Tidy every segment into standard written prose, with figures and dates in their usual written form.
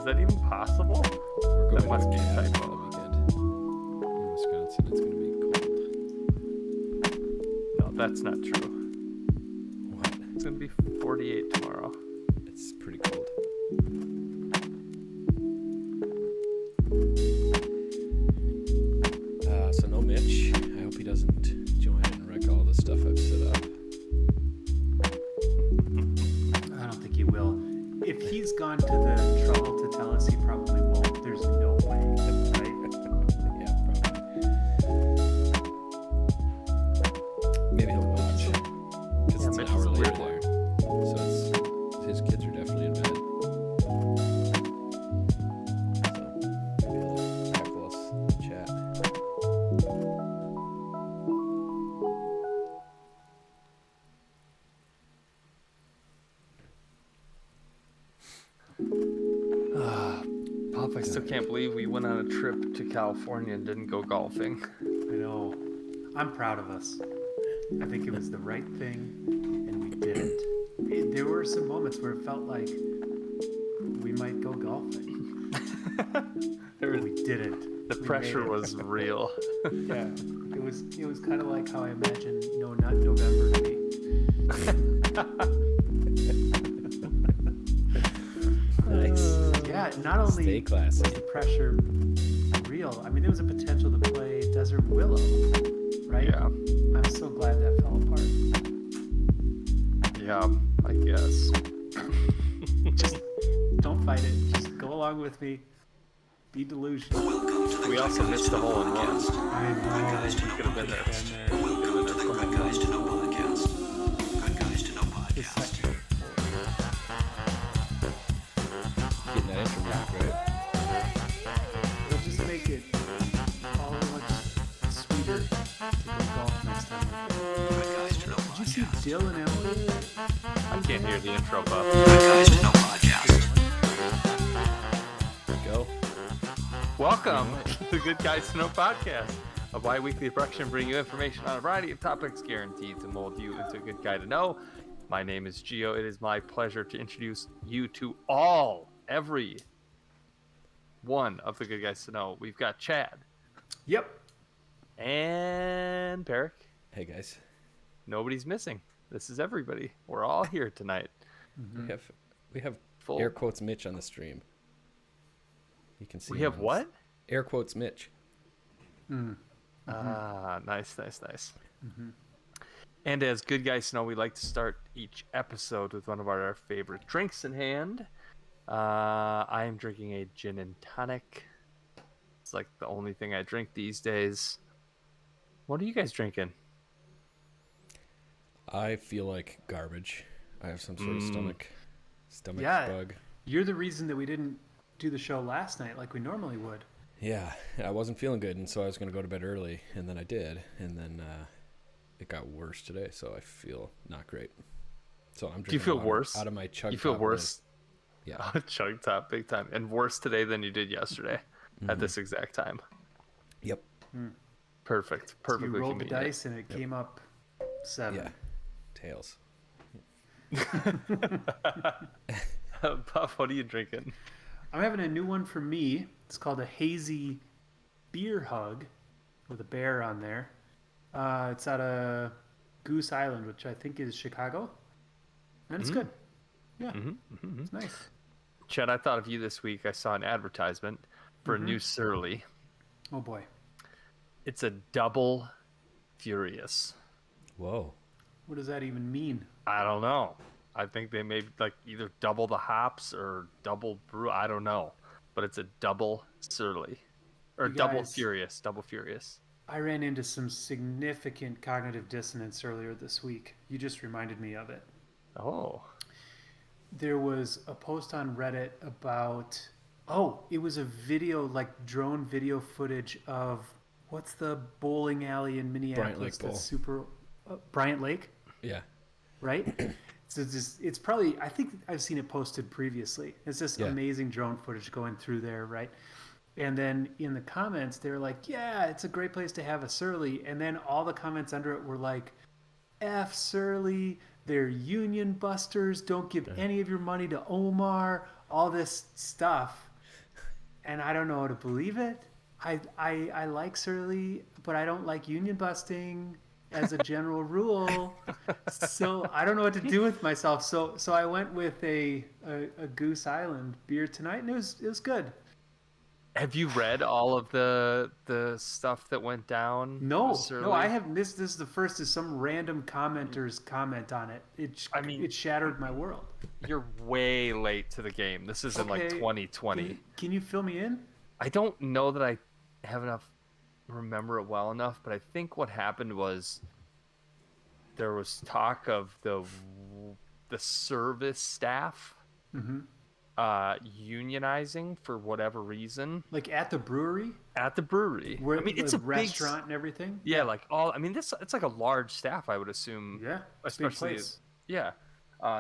Is that even possible? We're going That must be a to typo. the weekend. In Wisconsin, it's going to be cold. No, that's not true. What? It's going to be 48 tomorrow. It's pretty cold. So no Mitch. I hope he doesn't join and wreck all the stuff I've set up. I don't think he will. If he's gone to the trouble to tell us, he probably won't. There's no way, right? Yeah, probably. Maybe he'll watch. Because it's an Mitch hour is a later weird there. So his kids are definitely in bed. So maybe he'll tackle us chat. Pop, I still can't believe we went on a trip to California and didn't go golfing. I know. I'm proud of us. I think it was the right thing, and we did it. There were some moments where it felt like we might go golfing. We didn't. The pressure was real. Yeah, it was kind of like how I imagined No Nut November to be. Nice. Yeah, not only Stay classy. was the pressure real, I mean, there was a potential to play Desert Willow, right? Yeah. I'm so glad that fell apart. Yeah, I guess. Just don't fight it. Just go along with me. Be delusional. We also missed the hole in one. I know. We could have been there. Welcome to the Good Guys to Know podcast. Good Guys to Know His podcast. second. Getting that intro music, right? It'll just make it all much sweeter to go golf next time. Good Guys to Know Did you see podcast. Dylan Emily? I can't hear the intro, Buff. Good Guys to Know podcast. Go. Welcome to the Good Guys to Know podcast, a bi-weekly production bringing you information on a variety of topics guaranteed to mold you into a good guy to know. My name is Gio. It is my pleasure to introduce you to every one of the Good Guys to Know. We've got Chad Yep. and Peric. Hey guys. Nobody's missing. This is everybody. We're all here tonight. We have Full. air quotes Mitch on the stream. You can see. We him have on what? Air quotes Mitch. Ah, nice. And as Good Guys to Know, we like to start each episode with one of our favorite drinks in hand. I am drinking a gin and tonic. It's like the only thing I drink these days. What are you guys drinking? I feel like garbage. I have some sort of stomach Yeah. bug. You're the reason that we didn't do the show last night like we normally would. Yeah, I wasn't feeling good, and so I was going to go to bed early, and then I did, and then it got worse today, so I feel not great. So I'm drinking Do you feel water worse? out of my chug. You feel top worse? lid. Yeah. Chug top, big time. And worse today than you did yesterday at this exact time. Yep. Perfect. You Perfectly rolled the convenient. dice and it came up 7. Yeah. Tails. Puff, what are you drinking? I'm having a new one for me. It's called a hazy beer hug with a bear on there. It's out of Goose Island, which I think is Chicago. And it's good. Yeah. It's nice. Chad, I thought of you this week. I saw an advertisement for a new Surly. Oh boy. It's a double furious. Whoa. What does that even mean? I don't know. I think they made like either double the hops or double brew. I don't know. But it's a double Surly. Or You double guys- furious. Double furious. I ran into some significant cognitive dissonance earlier this week. You just reminded me of it. Oh. There was a post on Reddit about it was a video, like drone video footage of what's the bowling alley in Minneapolis Lake Bowl. that's super Bryant Lake, Yeah. right? So it's probably, I think I've seen it posted previously. It's just Yeah. amazing drone footage going through there, right? And then in the comments they're like, yeah, it's a great place to have a Surly, and then all the comments under it were like, F Surly, they're union busters, don't give any of your money to Omar, all this stuff. and I don't know how to believe it. I like Surly, but I don't like union busting as a general rule. So I don't know what to do with myself. So I went with a Goose Island beer tonight, and it was good. Have you read all of the stuff that went down? with No, I Surly? have missed this. Is the first is some random commenter's comment on it. I mean, It shattered my world. you're way late to the game. This is in like Okay, 2020. Can you fill me in? I don't know that I have enough remember it well enough, but I think what happened was there was talk of the service staff unionizing for whatever reason Like at the brewery, at the brewery. where I mean, the it's a big restaurant and everything. yeah, like all. I mean, it's like a large staff, I would assume. Yeah, it's a big especially place. yeah.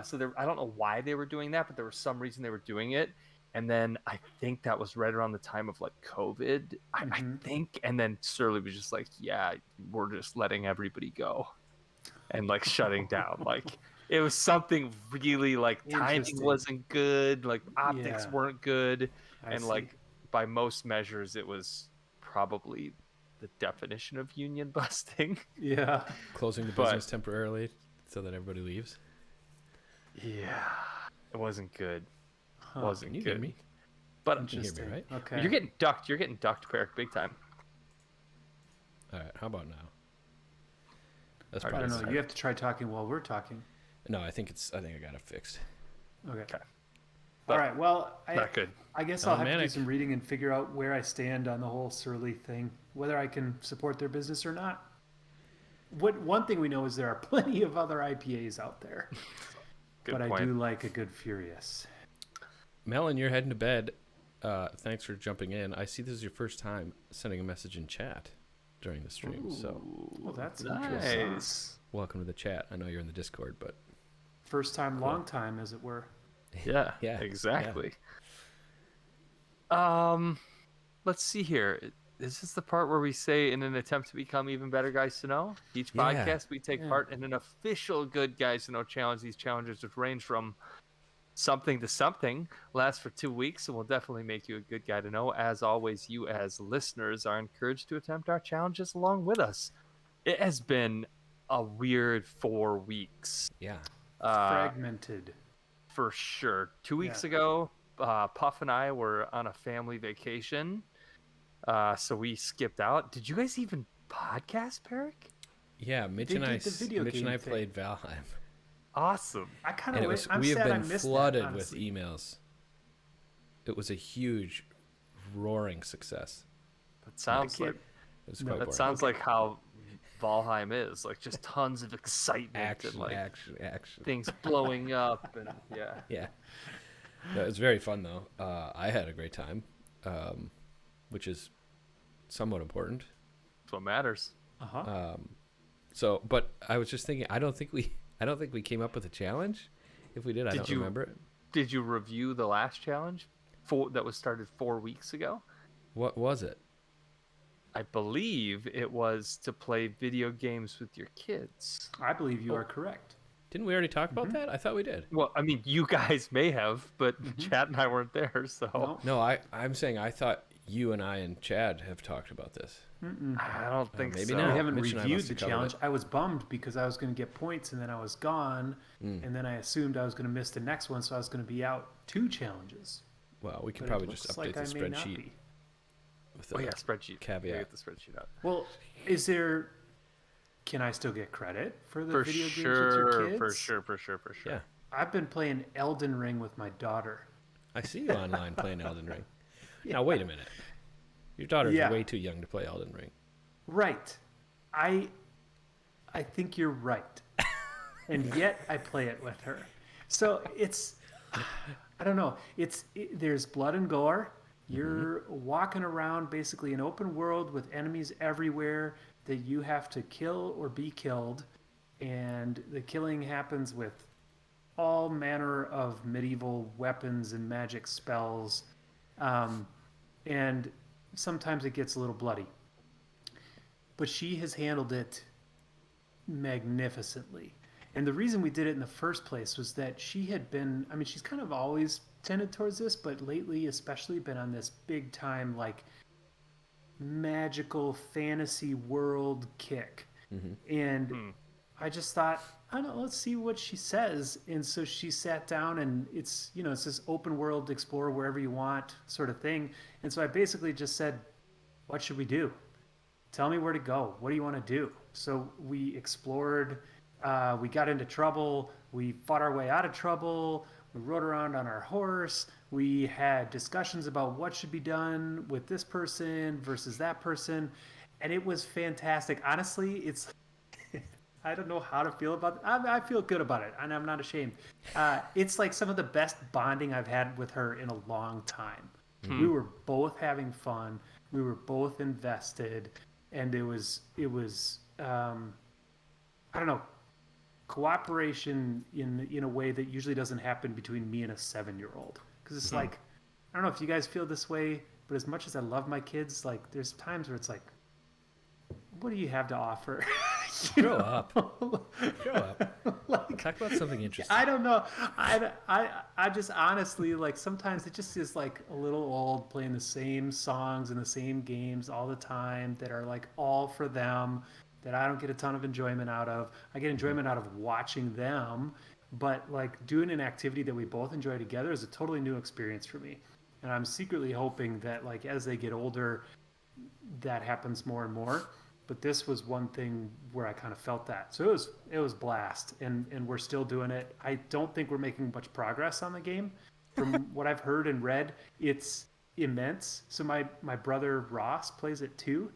So there, I don't know why they were doing that, but there was some reason they were doing it. And then I think that was right around the time of like COVID, I think. And then Surly was just like, yeah, we're just letting everybody go and like shutting down. Like it was something really like timing Interesting. wasn't good, like optics Yeah. weren't good. I And see. like by most measures, it was probably the definition of union busting. Yeah. Closing the But- business temporarily so that everybody leaves. Yeah, it wasn't good. Huh. Wasn't Can you good. hear me? But You can hear me, Interesting. right? Okay. you're getting ducked. You're getting ducked, Peric, big time. All right. How about now? That's I I probably don't know. You have to try talking while we're talking. No, I think I got it fixed. Okay. Okay. All right. Well, Not good. I guess Oh, I'll have to do manic. some reading and figure out where I stand on the whole Surly thing, whether I can support their business or not. One thing we know is there are plenty of other IPAs out there, Good but point. I do like a good Furious. Melon, you're heading to bed. Thanks for jumping in. I see this is your first time sending a message in chat during the stream. So Well, that's interesting. Nice. welcome to the chat. I know you're in the Discord, but First time, long time, as it were. Yeah. Yeah, Exactly. Let's see here. Is this the part where we say, in an attempt to become even better guys to know? Each Yeah. podcast, we take part in an official Good Guys to Know challenge. These challenges, which range from something to something, last for 2 weeks, and will definitely make you a good guy to know. As always, you as listeners are encouraged to attempt our challenges along with us. It has been a weird 4 weeks. yeah. Fragmented. For sure. 2 weeks Yeah. ago, Puff and I were on a family vacation, so we skipped out. Did you guys even podcast, Peric? Yeah, Mitch They and I did the video Mitch and I game thing. played Valheim. Awesome. I kind And of it was I'm we have sad I been missed flooded that, with honestly. emails. It was a huge roaring success. That sounds can't- like It was No, quite that boring. sounds like how Valheim is. Like just tons of excitement action, and like action. things blowing up and yeah. Yeah. No, it was very fun though. I had a great time, which is somewhat important. That's what matters. Uh-huh. So, but I was just thinking, I don't think we came up with a challenge. If we did, I Did don't you- remember it. Did you review the last challenge that was started 4 weeks ago? What was it? I believe it was to play video games with your kids. I believe you are correct. Didn't we already talk about that? I thought we did. Well, I mean, you guys may have, but Chad and I weren't there, so No. No, I'm saying I thought you and I and Chad have talked about this. I don't think maybe so. not. We haven't Mitch and I reviewed must the have covered challenge. it. I was bummed because I was going to get points and then I was gone, and then I assumed I was going to miss the next one, so I was going to be out 2 challenges. Well, we can But probably it just looks update like the I may not spreadsheet be. with Oh the yeah, spreadsheet. caveat. Get the spreadsheet out. Well, is there? Can I still get credit for the For video games with sure, your kids? for sure. Yeah, I've been playing Elden Ring with my daughter. I see you online playing Elden Ring. Now wait a minute. Your daughter's Yeah. way too young to play Elden Ring. Right. I think you're right. And yet I play it with her. So it's I don't know. There's blood and gore. You're walking around basically an open world with enemies everywhere that you have to kill or be killed, and the killing happens with all manner of medieval weapons and magic spells, and sometimes it gets a little bloody. But she has handled it magnificently. And the reason we did it in the first place was that she had been, I mean, she's kind of always tended towards this, but lately especially been on this big time like magical fantasy world kick. And I just thought, I don't know, let's see what she says. And so she sat down, and it's, you know, it's this open world, explore wherever you want sort of thing. And so I basically just said, what should we do? Tell me where to go. What do you want to do? So we explored, we got into trouble, we fought our way out of trouble, we rode around on our horse, we had discussions about what should be done with this person versus that person. And it was fantastic. Honestly, it's I don't know how to feel about it. I feel good about it, and I'm not ashamed. It's like some of the best bonding I've had with her in a long time. We were both having fun. We were both invested, and it was I don't know, cooperation in a way that usually doesn't happen between me and a 7-year-old. Because it's like, I don't know if you guys feel this way, but as much as I love my kids, like there's times where it's like, what do you have to offer? Grow up. Grow up. Like, Talk about something interesting. I don't know. I just honestly, like, sometimes it just is like a little old playing the same songs and the same games all the time that are like all for them, that I don't get a ton of enjoyment out of. I get enjoyment out of watching them, but like doing an activity that we both enjoy together is a totally new experience for me. And I'm secretly hoping that like as they get older, that happens more and more. But this was one thing where I kind of felt that. So it was blast, and we're still doing it. I don't think we're making much progress on the game. From what I've heard and read, it's immense. So my brother Ross plays it too,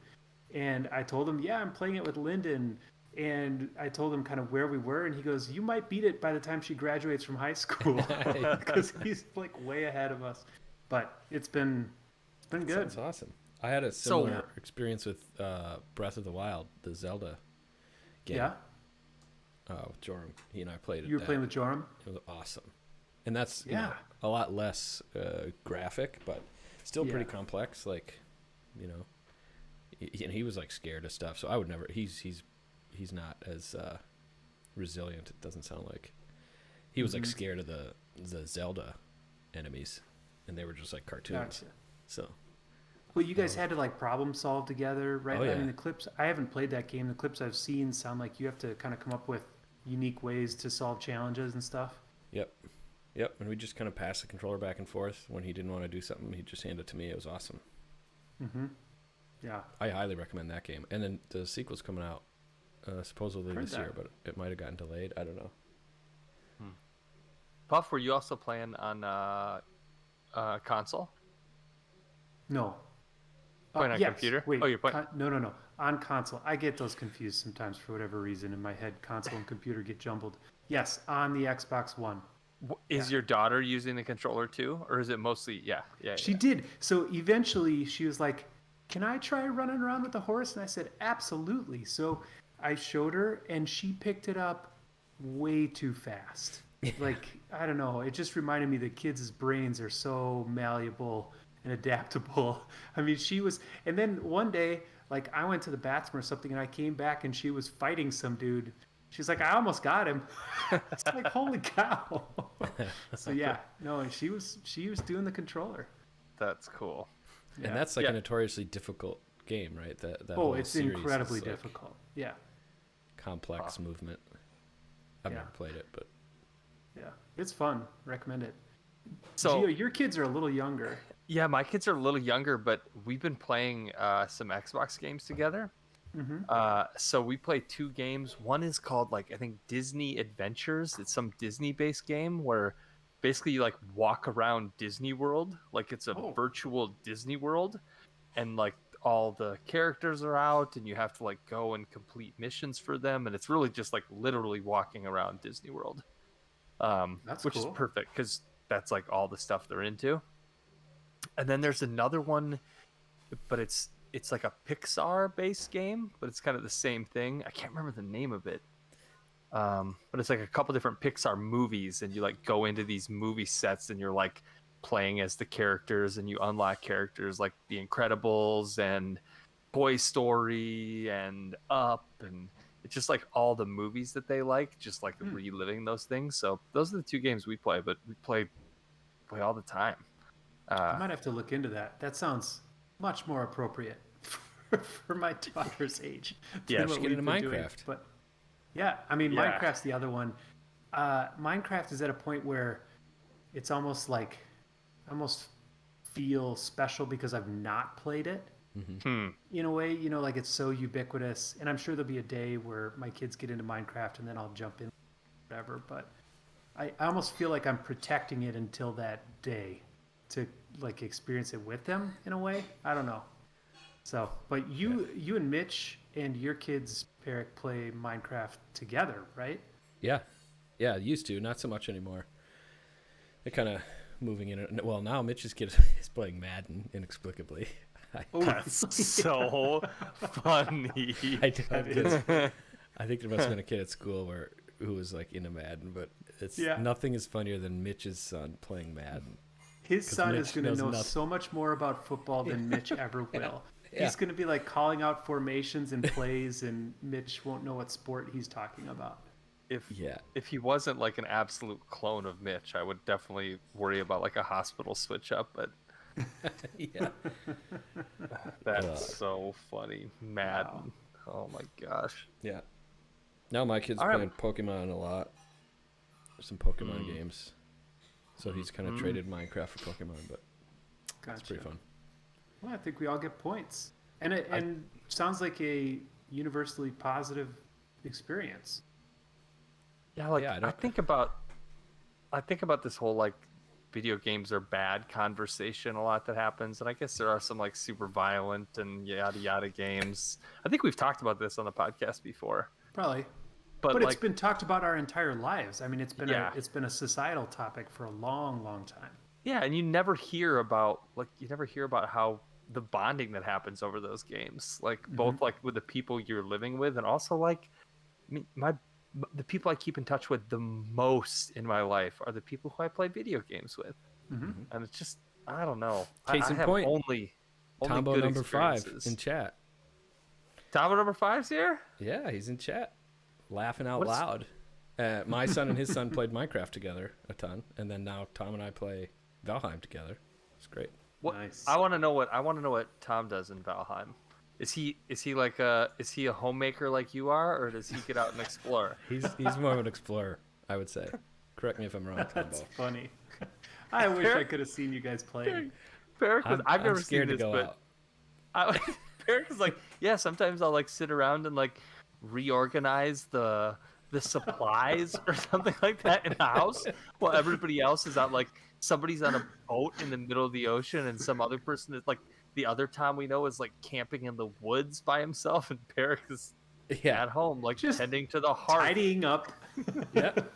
and I told him, yeah, I'm playing it with Lyndon, and I told him kind of where we were, and he goes, you might beat it by the time she graduates from high school, because he's like way ahead of us. But it's been good. Sounds awesome. I had a similar experience with Breath of the Wild, the Zelda game. Yeah. With Joram. He and I played it. You were playing with Joram? It was awesome. And that's you know, a lot less graphic, but still pretty complex. Like, you know, he was like scared of stuff. So I would never. He's not as resilient. It doesn't sound like. He was like scared of the Zelda enemies, and they were just like cartoons. Gotcha. So. Well, you guys had to like problem solve together, right? Oh, yeah. I mean, the clips, I haven't played that game. The clips I've seen sound like you have to kind of come up with unique ways to solve challenges and stuff. Yep. And we just kind of passed the controller back and forth. When he didn't want to do something, he'd just hand it to me. It was awesome. Yeah. I highly recommend that game. And then the sequel's coming out supposedly this year, but it might have gotten delayed. I don't know. Puff, were you also playing on console? No. Playing on computer? Wait, oh, you're playing. No. On console. I get those confused sometimes for whatever reason. In my head, console and computer get jumbled. Yes, on the Xbox One. Is your daughter using the controller too, or is it mostly? Yeah. She did. So eventually, she was like, "Can I try running around with the horse?" And I said, "Absolutely." So I showed her, and she picked it up way too fast. Like, I don't know. It just reminded me that kids' brains are so malleable and adaptable. I mean, she was, and then one day, like, I went to the bathroom or something, and I came back, and she was fighting some dude. She's like, I almost got him. It's like, holy cow. So yeah, no, and she was doing the controller. That's cool. And that's like a notoriously difficult game, right? That oh, it's incredibly difficult. Yeah. Complex movement. I've never played it, but yeah, it's fun. Recommend it. So Gio, your kids are a little younger. Yeah, my kids are a little younger, but we've been playing some Xbox games together. So we play 2 games. One is called, like, I think Disney Adventures. It's some Disney-based game where basically you like walk around Disney World, like it's a virtual Disney World, and like all the characters are out, and you have to like go and complete missions for them, and it's really just like literally walking around Disney World. Which is perfect because that's like all the stuff they're into. And then there's another one, but it's like a Pixar-based game, but it's kind of the same thing. I can't remember the name of it. But it's like a couple different Pixar movies, and you like go into these movie sets, and you're like playing as the characters, and you unlock characters like The Incredibles and Toy Story and Up, and it's just like all the movies that they like, just like reliving those things. So those are the 2 games we play, but we play play all the time. I might have to look into that. That sounds much more appropriate for my daughter's age. Yeah, than she what get we've into been doing. Minecraft. But yeah, I mean, Yeah. Minecraft's the other one. Minecraft is at a point where it's almost like, I almost feel special because I've not played it. In a way, like it's so ubiquitous. And I'm sure there'll be a day where my kids get into Minecraft and then I'll jump in, whatever. But I almost feel like I'm protecting it until that day to like experience it with them in a way. I don't know. So, but you and Mitch and your kids, Peric, play Minecraft together, right? Yeah, used to, not so much anymore. They're kind of moving in. Well, now Mitch's kid is playing Madden inexplicably. That's so funny. I think there must have been a kid at school who was like into Madden, but it's nothing is funnier than Mitch's son playing Madden. His son Mitch is going to knows know nothing. so much more about football than Mitch ever will. Yeah. He's going to be like calling out formations and plays, and Mitch won't know what sport he's talking about. If he wasn't like an absolute clone of Mitch, I would definitely worry about like a hospital switch up. But Yeah. that's so funny, Madden. Wow. Oh my gosh. Yeah. Now my kid's All right. playing Pokemon a lot. There's some Pokemon games. So he's kind of traded Minecraft for Pokemon, but Gotcha. it's pretty fun. Well, I think we all get points, and it sounds like a universally positive experience. Yeah, like Yeah, I think about this whole like video games are bad conversation a lot that happens, and I guess there are some like super violent and yada yada games. I think we've talked about this on the podcast before. Probably. But But like, it's been talked about our entire lives. I mean, it's been Yeah. it's been a societal topic for a long, long time. yeah, and you never hear about how the bonding that happens over those games, like both like with the people you're living with, and also like the people I keep in touch with the most in my life are the people who I play video games with, and it's just I don't know. Case I in have point, only Tombo good number 5 experiences. in chat. Tombo number 5's here. Yeah, he's in chat, laughing out What's- loud. My son and his son played Minecraft together a ton, and then now Tom and I play Valheim together. It's great. What Nice. I want to know what Tom does in Valheim. Is he a homemaker like you are, or does he get out and explore? He's more of an explorer, I would say. Correct me if I'm wrong, That's Tombo. funny. I wish I could have seen you guys playing. I've never scared seen to this, go but out. Peric is like, yeah. Sometimes I'll like sit around and like reorganize the supplies or something like that in the house, while everybody else is out. Like somebody's on a boat in the middle of the ocean, and some other person is like the other Tom we know is like camping in the woods by himself, and Peric is Yeah. at home like Just tending to the hearth. Tidying up. Yep.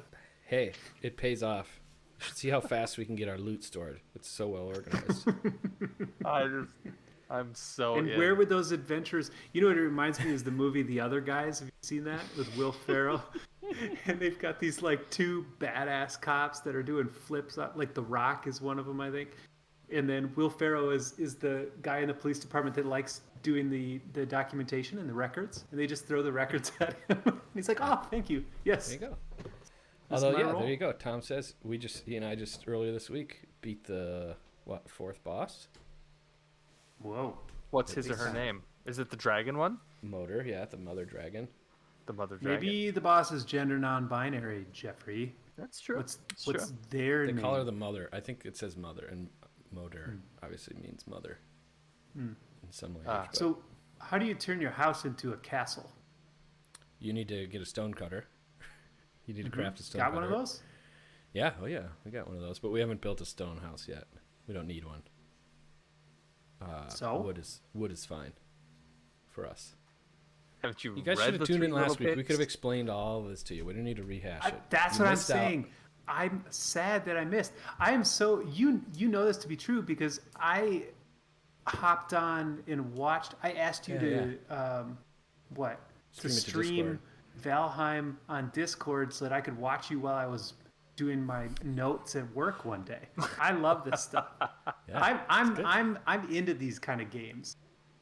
Hey, it pays off. You should see how fast we can get our loot stored. It's so well organized. I'm so And in. where would those adventures? You know what it reminds me is the movie The Other Guys. Have you seen that with Will Ferrell? And they've got these like two badass cops that are doing flips up. Like The Rock is one of them, I think. And then Will Ferrell is the guy in the police department that likes doing the documentation and the records. And they just throw the records at him. And he's like, "Oh, thank you. Yes." There you go. That's Although, my yeah, role. there you go. Tom says he and I just earlier this week beat the fourth boss. Whoa. What's his or her name? Is it the dragon one? Motor, yeah, the mother dragon. The mother dragon. Maybe the boss is gender non-binary, Jeffrey. That's true. What's true. their They name? call her the mother. I think it says mother, and motor obviously means mother in some language. but So, how do you turn your house into a castle? you need to get a stone cutter. You need to craft a stone Got cutter. one of those? Yeah, oh yeah, we got one of those, but we haven't built a stone house yet. We don't need one. So? Wood is fine for us. Haven't you You guys read should have the tuned in Three last Little week. We could have Pigs? explained all of this to you. We don't need to rehash it. That's You what I'm missed out. saying. I'm sad that I missed. I am so you know this to be true because I hopped on and watched. I asked you to what Stream to it to stream Valheim on Discord so that I could watch you while I was doing my notes at work one day. I love this stuff. Yeah, I'm into these kind of games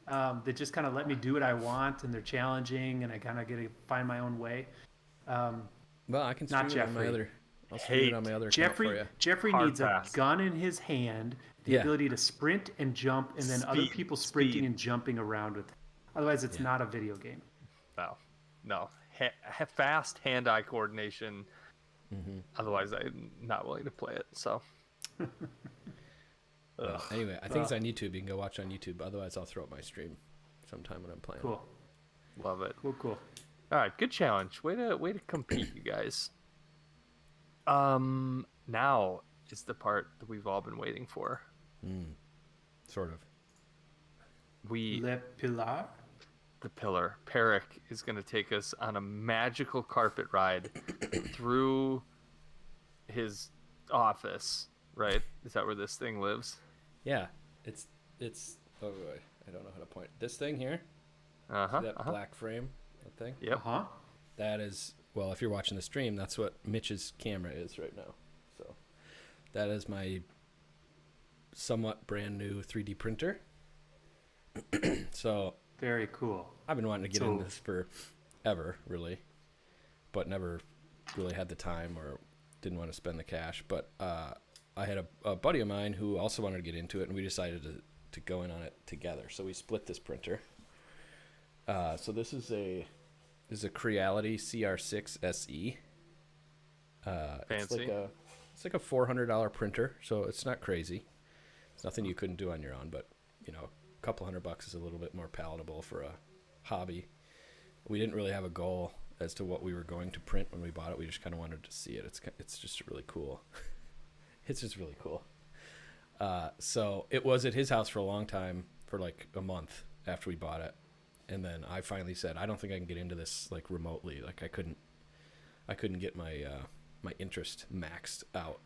that just kind of let me do what I want and they're challenging and I kind of get to find my own way. Well, I can Not stream it on my Jeffrey. I'll stream it on my other account for you. Jeffrey Hard needs pass. a gun in his hand, the Yeah. ability to sprint and jump, and then other Speed, people sprinting speed. and jumping around with it. Otherwise, it's not a video game. No. Fast hand-eye coordination. Otherwise, I'm not willing to play it. So. Well, anyway, I think it's on YouTube. You can go watch on YouTube. Otherwise, I'll throw up my stream sometime when I'm playing. Cool. Love it. Cool. All right, good challenge. Way to compete, you guys. Now is the part that we've all been waiting for. Sort of. Le Pilar? The pillar. Peric is going to take us on a magical carpet ride through his office, right? Is that where this thing lives? Yeah, it's. Oh, boy, I don't know how to point. This thing here. Uh-huh. See that black frame? That thing? Yep. Uh-huh. That is, well, if you're watching the stream, that's what Mitch's camera is right now. So that is my somewhat brand new 3D printer. So Very cool. I've been wanting to get into this forever, really, but never really had the time or didn't want to spend the cash. But I had a buddy of mine who also wanted to get into it, and we decided to go in on it together. So we split this printer. So this is a Creality Cr6se. Fancy. It's like a $400 printer, so it's not crazy. It's nothing you couldn't do on your own, but you know, a couple $100 is a little bit more palatable for a hobby. We didn't really have a goal as to what we were going to print when we bought it. We just kind of wanted to see it. It's just really cool. It's just really cool. So it was at his house for a long time, for like a month after we bought it. And then I finally said, I don't think I can get into this like remotely. Like I couldn't get my my interest maxed out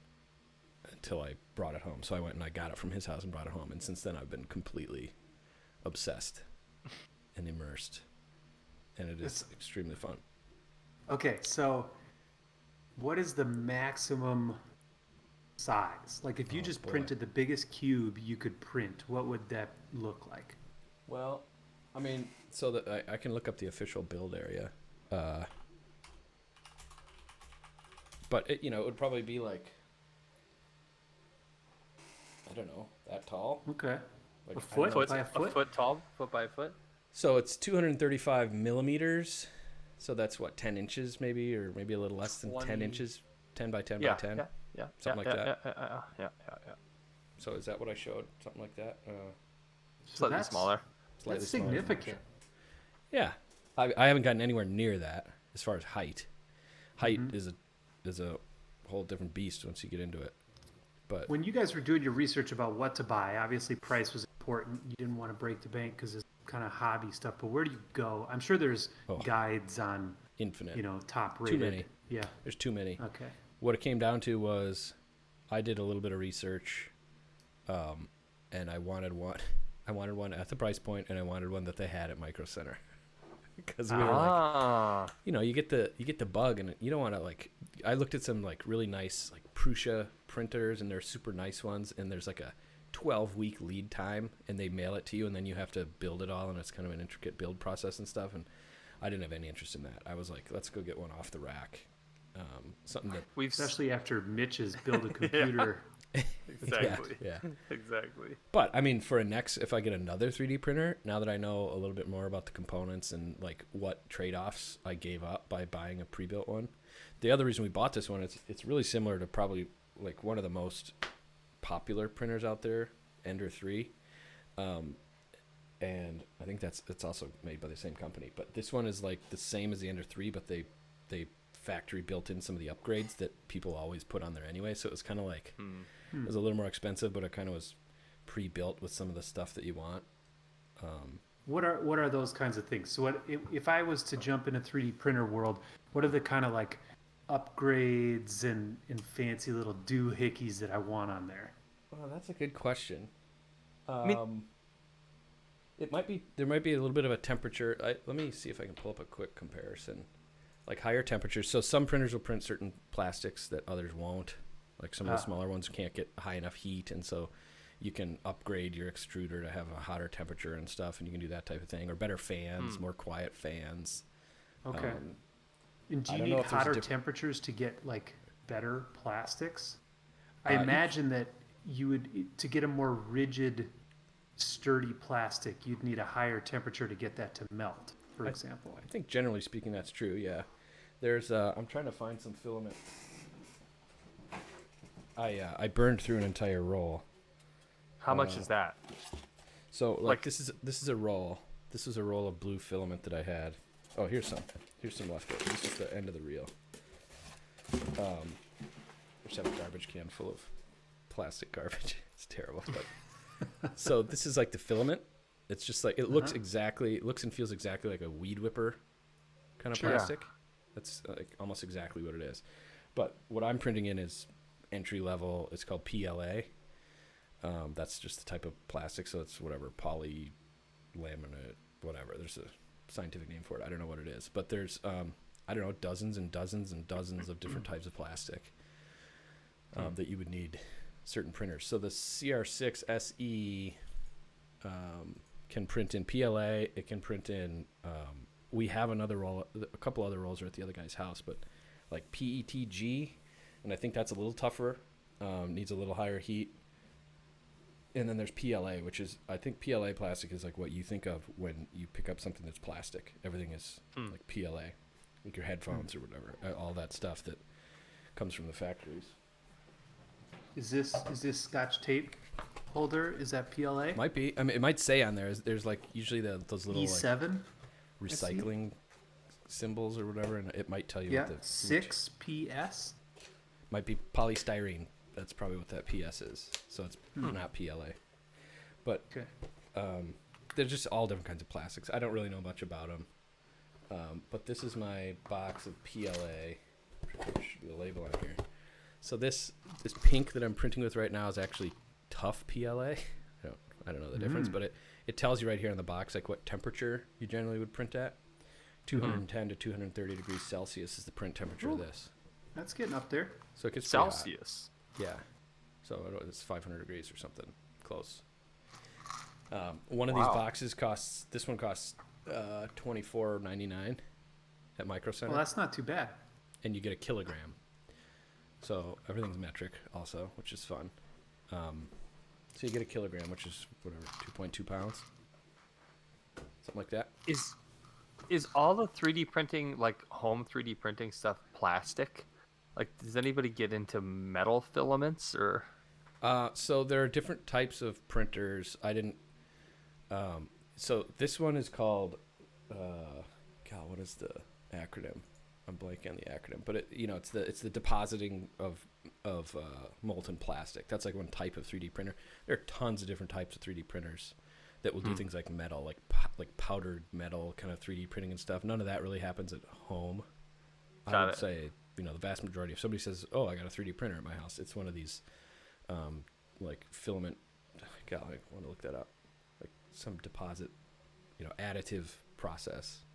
until I brought it home. So I went and I got it from his house and brought it home. And since then I've been completely obsessed and immersed. And it is extremely fun. Okay, so what is the maximum size? Like if you just printed the biggest cube you could print, what would that look like? Well, I mean, so that I can look up the official build area. But it, it would probably be like, I don't know, that tall. Okay. Like, A foot by a A foot? foot tall, foot by a foot. So it's 235 millimeters. So that's what, 10 inches maybe, or maybe a little less than 10 inches, 10 by 10 by 10. Yeah, Something like that. Yeah. So is that what I showed? Something like that? Slightly that's- smaller. Slightly That's smaller than significant. Yeah, I haven't gotten anywhere near that as far as height. Height is a whole different beast once you get into it. But When you guys were doing your research about what to buy, obviously price was important. You didn't want to break the bank because it's kind of hobby stuff. But where do you go? I'm sure there's guides on, infinite. top rated. Too many. Yeah. There's too many. Okay. What it came down to was I did a little bit of research, and I wanted one. I wanted one at the price point, and I wanted one that they had at Micro Center. Because we were like, you get the bug, and you don't want to like. I looked at some like really nice like Prusa printers, and they're super nice ones, and there's like a 12-week lead time, and they mail it to you, and then you have to build it all, and it's kind of an intricate build process and stuff. And I didn't have any interest in that. I was like, let's go get one off the rack. Something that Especially after Mitch's build a computer. Exactly. Yeah. Exactly. But I mean, if I get another 3D printer, now that I know a little bit more about the components and like what trade-offs I gave up by buying a pre-built one. The other reason we bought this one is it's really similar to probably like one of the most popular printers out there, Ender 3. And I think it's also made by the same company. But this one is like the same as the Ender 3, but they factory built in some of the upgrades that people always put on there anyway. So it was kind of like it was a little more expensive, but it kind of was pre-built with some of the stuff that you want. What are those kinds of things? So if I was to jump in a 3D printer world, what are the kind of like upgrades and fancy little doohickeys that I want on there? Well, that's a good question. There might be a little bit of a temperature. Let me see if I can pull up a quick comparison. Like higher temperatures. So some printers will print certain plastics that others won't. Like some of the smaller ones can't get high enough heat, and so you can upgrade your extruder to have a hotter temperature and stuff, and you can do that type of thing. Or better fans, more quiet fans. Okay. And do I you don't know need if there's a hotter temperatures to get like better plastics? I You- imagine that you would, to get a more rigid, sturdy plastic, you'd need a higher temperature to get that to melt, for example. I think generally speaking that's true, yeah. There's I'm trying to find some filament. I burned through an entire roll. How much is that? So this is a roll. This is a roll of blue filament that I had. Oh, here's some left over. This is the end of the reel. I just have a garbage can full of plastic garbage. It's terrible. But so this is like the filament. It's just like it looks and feels exactly like a weed whipper kind of plastic. That's like almost exactly what it is. But what I'm printing in is entry level. It's called PLA. That's just the type of plastic. So it's whatever, polylaminate, whatever. There's a scientific name for it. I don't know what it is. But there's, I don't know, dozens and dozens and dozens of different types of plastic that you would need certain printers. So the Cr6se can print in PLA. It can print in, we have another roll, a couple other rolls are at the other guy's house, but like PETG, and I think that's a little tougher, needs a little higher heat. And then there's PLA, which is, I think PLA plastic is like what you think of when you pick up something that's plastic. Everything is like PLA, like your headphones or whatever, all that stuff that comes from the factories. Is this Scotch tape holder? Is that PLA? Might be. I mean, it might say on there. There's like usually those little E7 like recycling symbols or whatever, and it might tell you. Yeah, what the 6PS. Might be polystyrene. That's probably what that PS is. So it's not PLA. But they're just all different kinds of plastics. I don't really know much about them. But this is my box of PLA. There should be a label on here. So this pink that I'm printing with right now is actually tough PLA. I don't know the difference, but it tells you right here on the box like what temperature you generally would print at. 210 to 230 degrees Celsius is the print temperature of this. That's getting up there. So it gets pretty hot. Celsius. Yeah. So it's 500 degrees or something close. One of these boxes costs, this one costs $24.99 at Micro Center. Well, that's not too bad. And you get a kilogram. So everything's metric also, which is fun. So you get a kilogram, which is whatever, 2.2 pounds. Something like that. Is all the 3D printing, like home 3D printing stuff, plastic? Like, does anybody get into metal filaments or? So there are different types of printers. I didn't. So this one is called. God, what is the acronym? I'm blanking on the acronym, but it's the depositing of molten plastic. That's like one type of 3D printer. There are tons of different types of 3D printers that will do things like metal, like powdered metal kind of 3D printing and stuff. None of that really happens at home. I would say, the vast majority. If somebody says, "Oh, I got a 3D printer at my house," it's one of these, like filament. God, I want to look that up. Like some deposit, additive process.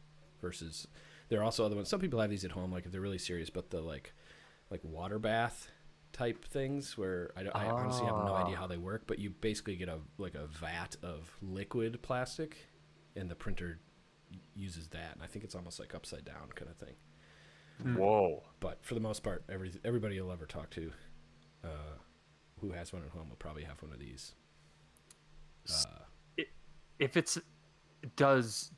Versus, there are also other ones. Some people have these at home, like if they're really serious. But the like water bath type things, where I honestly have no idea how they work. But you basically get a vat of liquid plastic, and the printer uses that. And I think it's almost like upside down kind of thing. Whoa. But for the most part, everybody you'll ever talk to who has one at home will probably have one of these. If it's does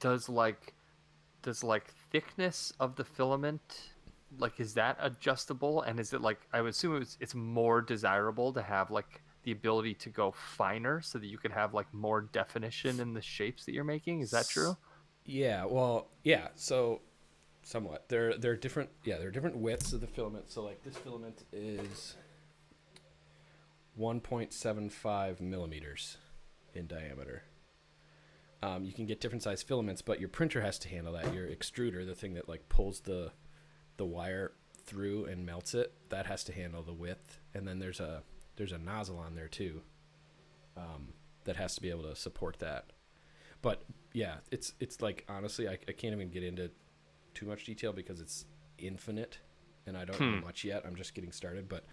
thickness of the filament, like, is that adjustable? And is it like, I would assume it's more desirable to have like the ability to go finer so that you could have like more definition in the shapes that you're making? Is that true? Yeah. Well, yeah. So somewhat. There are different widths of the filament. So like this filament is 1.75 millimeters in diameter. You can get different size filaments, but your printer has to handle that. Your extruder, the thing that like pulls the wire through and melts it, that has to handle the width. And then there's a nozzle on there too, that has to be able to support that. But yeah, it's like, honestly, I can't even get into too much detail because it's infinite and I don't know much yet. I'm just getting started, but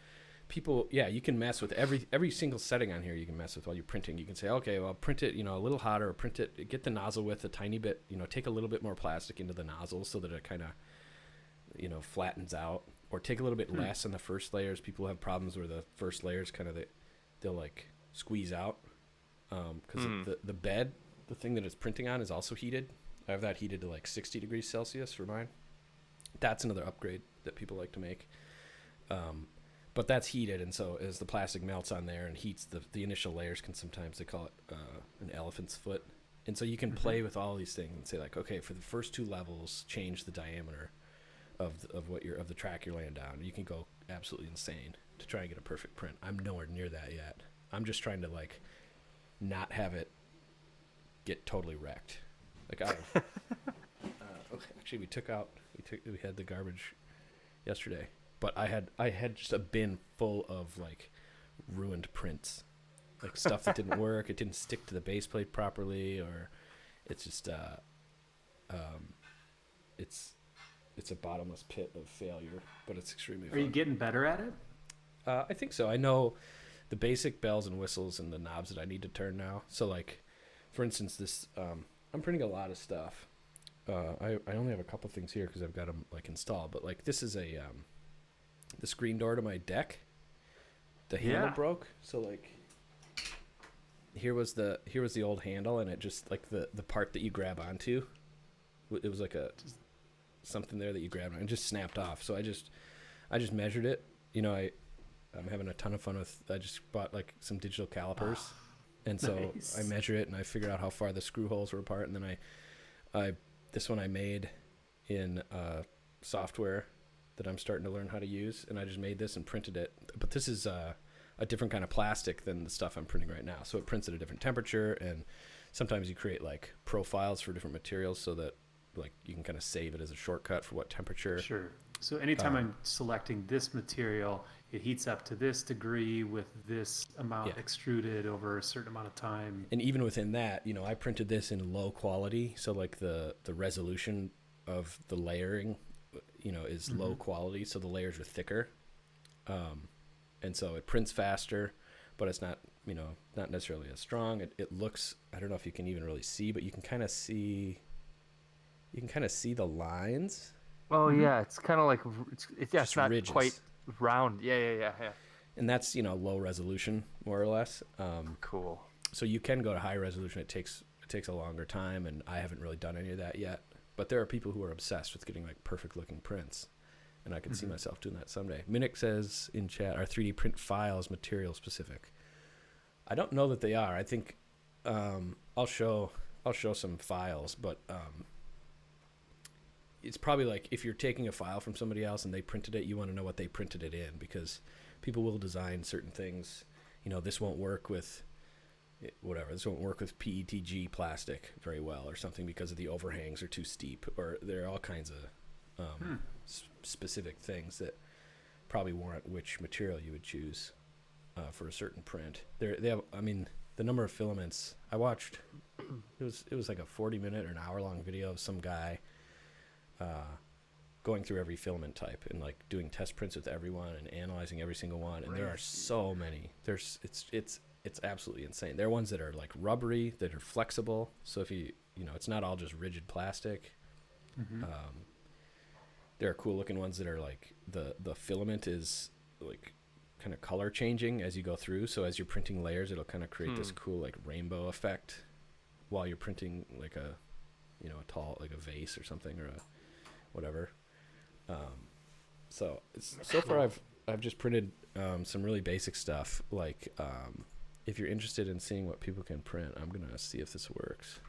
people, you can mess with every single setting on here. You can mess with while you're printing. You can say, okay, well, print it, a little hotter, or print it, get the nozzle width a tiny bit, take a little bit more plastic into the nozzle so that it kind of, flattens out. or take a little bit less on the first layers. People have problems where the first layers kind of they'll like squeeze out because the bed, the thing that it's printing on, is also heated. I have that heated to like 60 degrees Celsius for mine. That's another upgrade that people like to make. But that's heated, and so as the plastic melts on there and heats, the initial layers can sometimes, they call it an elephant's foot. And so you can play with all these things and say like, okay, for the first 2 levels, change the diameter of the track you're laying down. You can go absolutely insane to try and get a perfect print. I'm nowhere near that yet. I'm just trying to like not have it get totally wrecked. Like actually we had the garbage yesterday, but I had just a bin full of like ruined prints, like stuff that didn't work. It didn't stick to the base plate properly, or it's just it's a bottomless pit of failure, but it's extremely fun. Are you getting better at it? I think so. I know the basic bells and whistles and the knobs that I need to turn now. So like, for instance, this I'm printing a lot of stuff. I only have a couple things here because I've got them like installed, but like this is a the screen door to my deck. The handle broke, so like here was the old handle, and it just like the part that you grab onto, it was like something there that you grabbed on and just snapped off. So I just measured it. You know, I'm having a ton of fun with. I just bought like some digital calipers, and so nice. I measure it and I figured out how far the screw holes were apart, and then I this one I made in software that I'm starting to learn how to use, and I just made this and printed it. But this is a different kind of plastic than the stuff I'm printing right now, so it prints at a different temperature, and sometimes you create like profiles for different materials so that like you can kind of save it as a shortcut for what temperature. Sure. So anytime I'm selecting this material, it heats up to this degree with this amount extruded over a certain amount of time. And even within that, you know, I printed this in low quality, so like the resolution of the layering, you know, is low quality, so the layers are thicker, and so it prints faster, but it's not, you know, not necessarily as strong. It looks, I don't know if you can even really see, but you can kind of see the lines. Oh yeah, it's kind of like it's not ridges. Quite round. Yeah. And that's, you know, low resolution more or less. Cool. So you can go to high resolution. It takes a longer time, and I haven't really done any of that yet. But there are people who are obsessed with getting like perfect looking prints, and I can see myself doing that someday. Minnick says in chat, "Are 3D print files material specific?" I don't know that they are. I think I'll show some files, but it's probably like if you're taking a file from somebody else and they printed it, you want to know what they printed it in, because people will design certain things. You know, this won't work with whatever. This won't work with PETG plastic very well or something because of the overhangs are too steep, or there are all kinds of specific things that probably warrant which material you would choose for a certain print. They have, I mean, the number of filaments I watched, it was like a 40-minute or an hour-long video of some guy going through every filament type and like doing test prints with everyone and analyzing every single one. And there are so many. It's absolutely insane. There are ones that are like rubbery, that are flexible. So if you know, it's not all just rigid plastic. There are cool looking ones that are like the filament is like kind of color changing as you go through. So as you're printing layers, it'll kind of create this cool like rainbow effect while you're printing like a, you know, a tall, like a vase or something, or a whatever. So far I've just printed some really basic stuff. Like if you're interested in seeing what people can print, I'm gonna see if this works.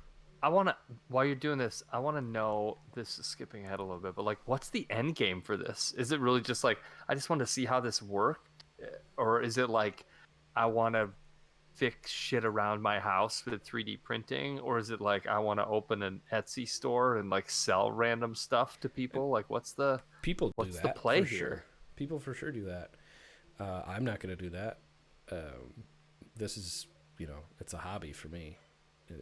While you're doing this, I want to know, this is skipping ahead a little bit, but like, what's the end game for this? Is it really just like, I just want to see how this works? Or is it like, I want to fix shit around my house with 3D printing? Or is it like, I want to open an Etsy store and like sell random stuff to people? Like, what's the play here? Sure. People for sure do that. I'm not going to do that. This is, you know, it's a hobby for me.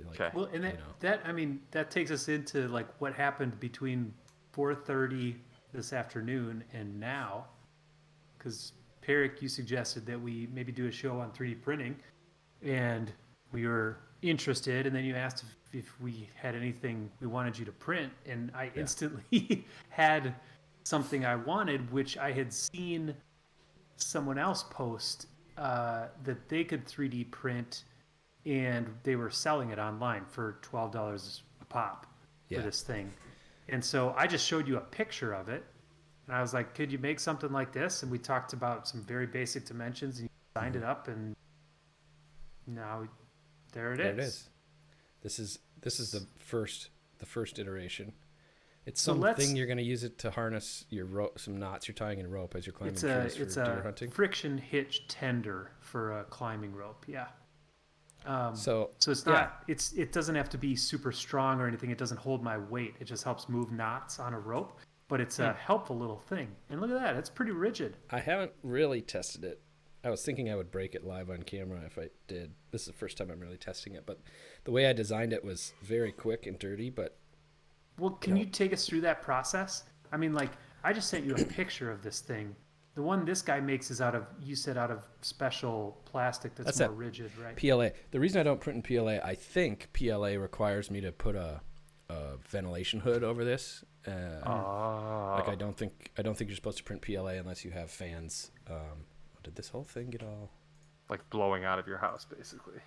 Like, okay. Well, and that takes us into like what happened between 4:30 this afternoon and now, because Peric, you suggested that we maybe do a show on 3D printing, and we were interested, and then you asked if we had anything we wanted you to print, and I instantly had something I wanted, which I had seen someone else post that they could 3D print, and they were selling it online for $12 a pop for this thing. And so I just showed you a picture of it, and I was like, could you make something like this? And we talked about some very basic dimensions, and you signed it up, and now there it is. This is the first iteration. It's something you're going to use it to harness your rope, some knots you're tying in rope as you're climbing trees for deer hunting. It's a friction hitch tender for a climbing rope. Yeah. So it's not. It doesn't have to be super strong or anything. It doesn't hold my weight. It just helps move knots on a rope. But it's a helpful little thing. And look at that. It's pretty rigid. I haven't really tested it. I was thinking I would break it live on camera if I did. This is the first time I'm really testing it. But the way I designed it was very quick and dirty, but. Well, can you take us through that process? I mean, like, I just sent you a picture of this thing. The one this guy makes is out of special plastic that's more rigid, right? PLA. The reason I don't print in PLA, I think PLA requires me to put a ventilation hood over this. Like I don't think you're supposed to print PLA unless you have fans. Did this whole thing get all like blowing out of your house, basically?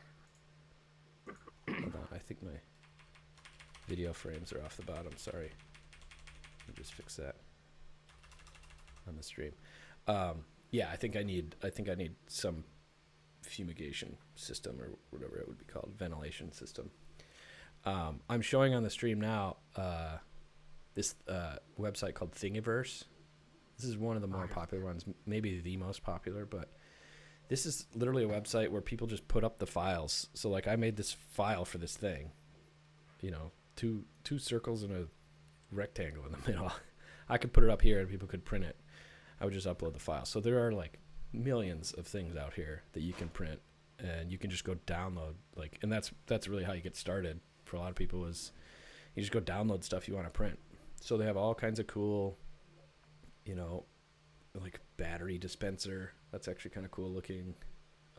Hold on, I think my video frames are off the bottom. Sorry. Let me just fix that on the stream. Yeah, I think I need some fumigation system or whatever it would be called, ventilation system. I'm showing on the stream now this website called Thingiverse. This is one of the more popular ones, maybe the most popular, but this is literally a website where people just put up the files. So like I made this file for this thing, you know, two circles and a rectangle in the middle. I could put it up here and people could print it. I would just upload the file. So there are like millions of things out here that you can print, and you can just go download, like, and that's really how you get started for a lot of people, is you just go download stuff you want to print. So they have all kinds of cool, you know, like battery dispenser. That's actually kind of cool looking.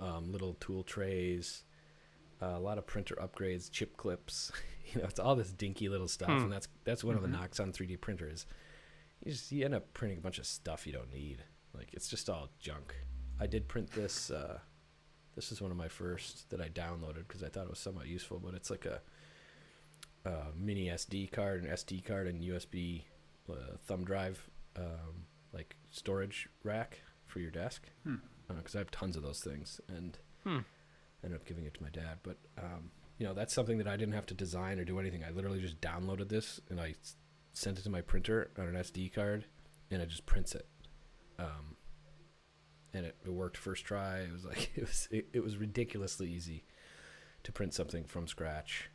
Little tool trays, a lot of printer upgrades, chip clips. You know, it's all this dinky little stuff, and that's one of the knocks on 3D printers. You end up printing a bunch of stuff you don't need. Like, it's just all junk. I did print this. This is one of my first that I downloaded because I thought it was somewhat useful, but it's like a mini SD card, an SD card, and USB thumb drive, like storage rack for your desk. Because I have tons of those things, and ended up giving it to my dad. But you know, that's something that I didn't have to design or do anything. I literally just downloaded this and I sent it to my printer on an SD card, and it just prints it. And it worked first try. It was like it was ridiculously easy to print something from scratch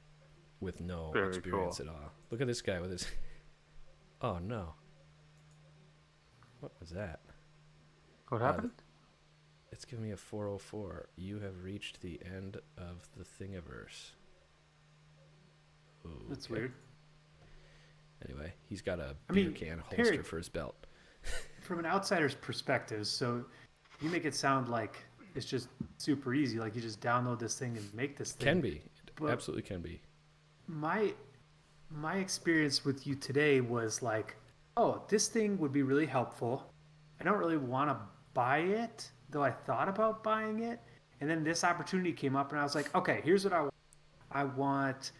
with no experience at all. Look at this guy with his. Oh no! What was that? What happened? It's giving me a 404. You have reached the end of the Thingiverse. Ooh, that's weird. Anyway, he's got a beer can holster for his belt. From an outsider's perspective, so you make it sound like it's just super easy, like you just download this thing and make this thing. Can be. It absolutely can be. My experience with you today was like, oh, this thing would be really helpful. I don't really want to buy it, though I thought about buying it. And then this opportunity came up, and I was like, okay, here's what I want. I want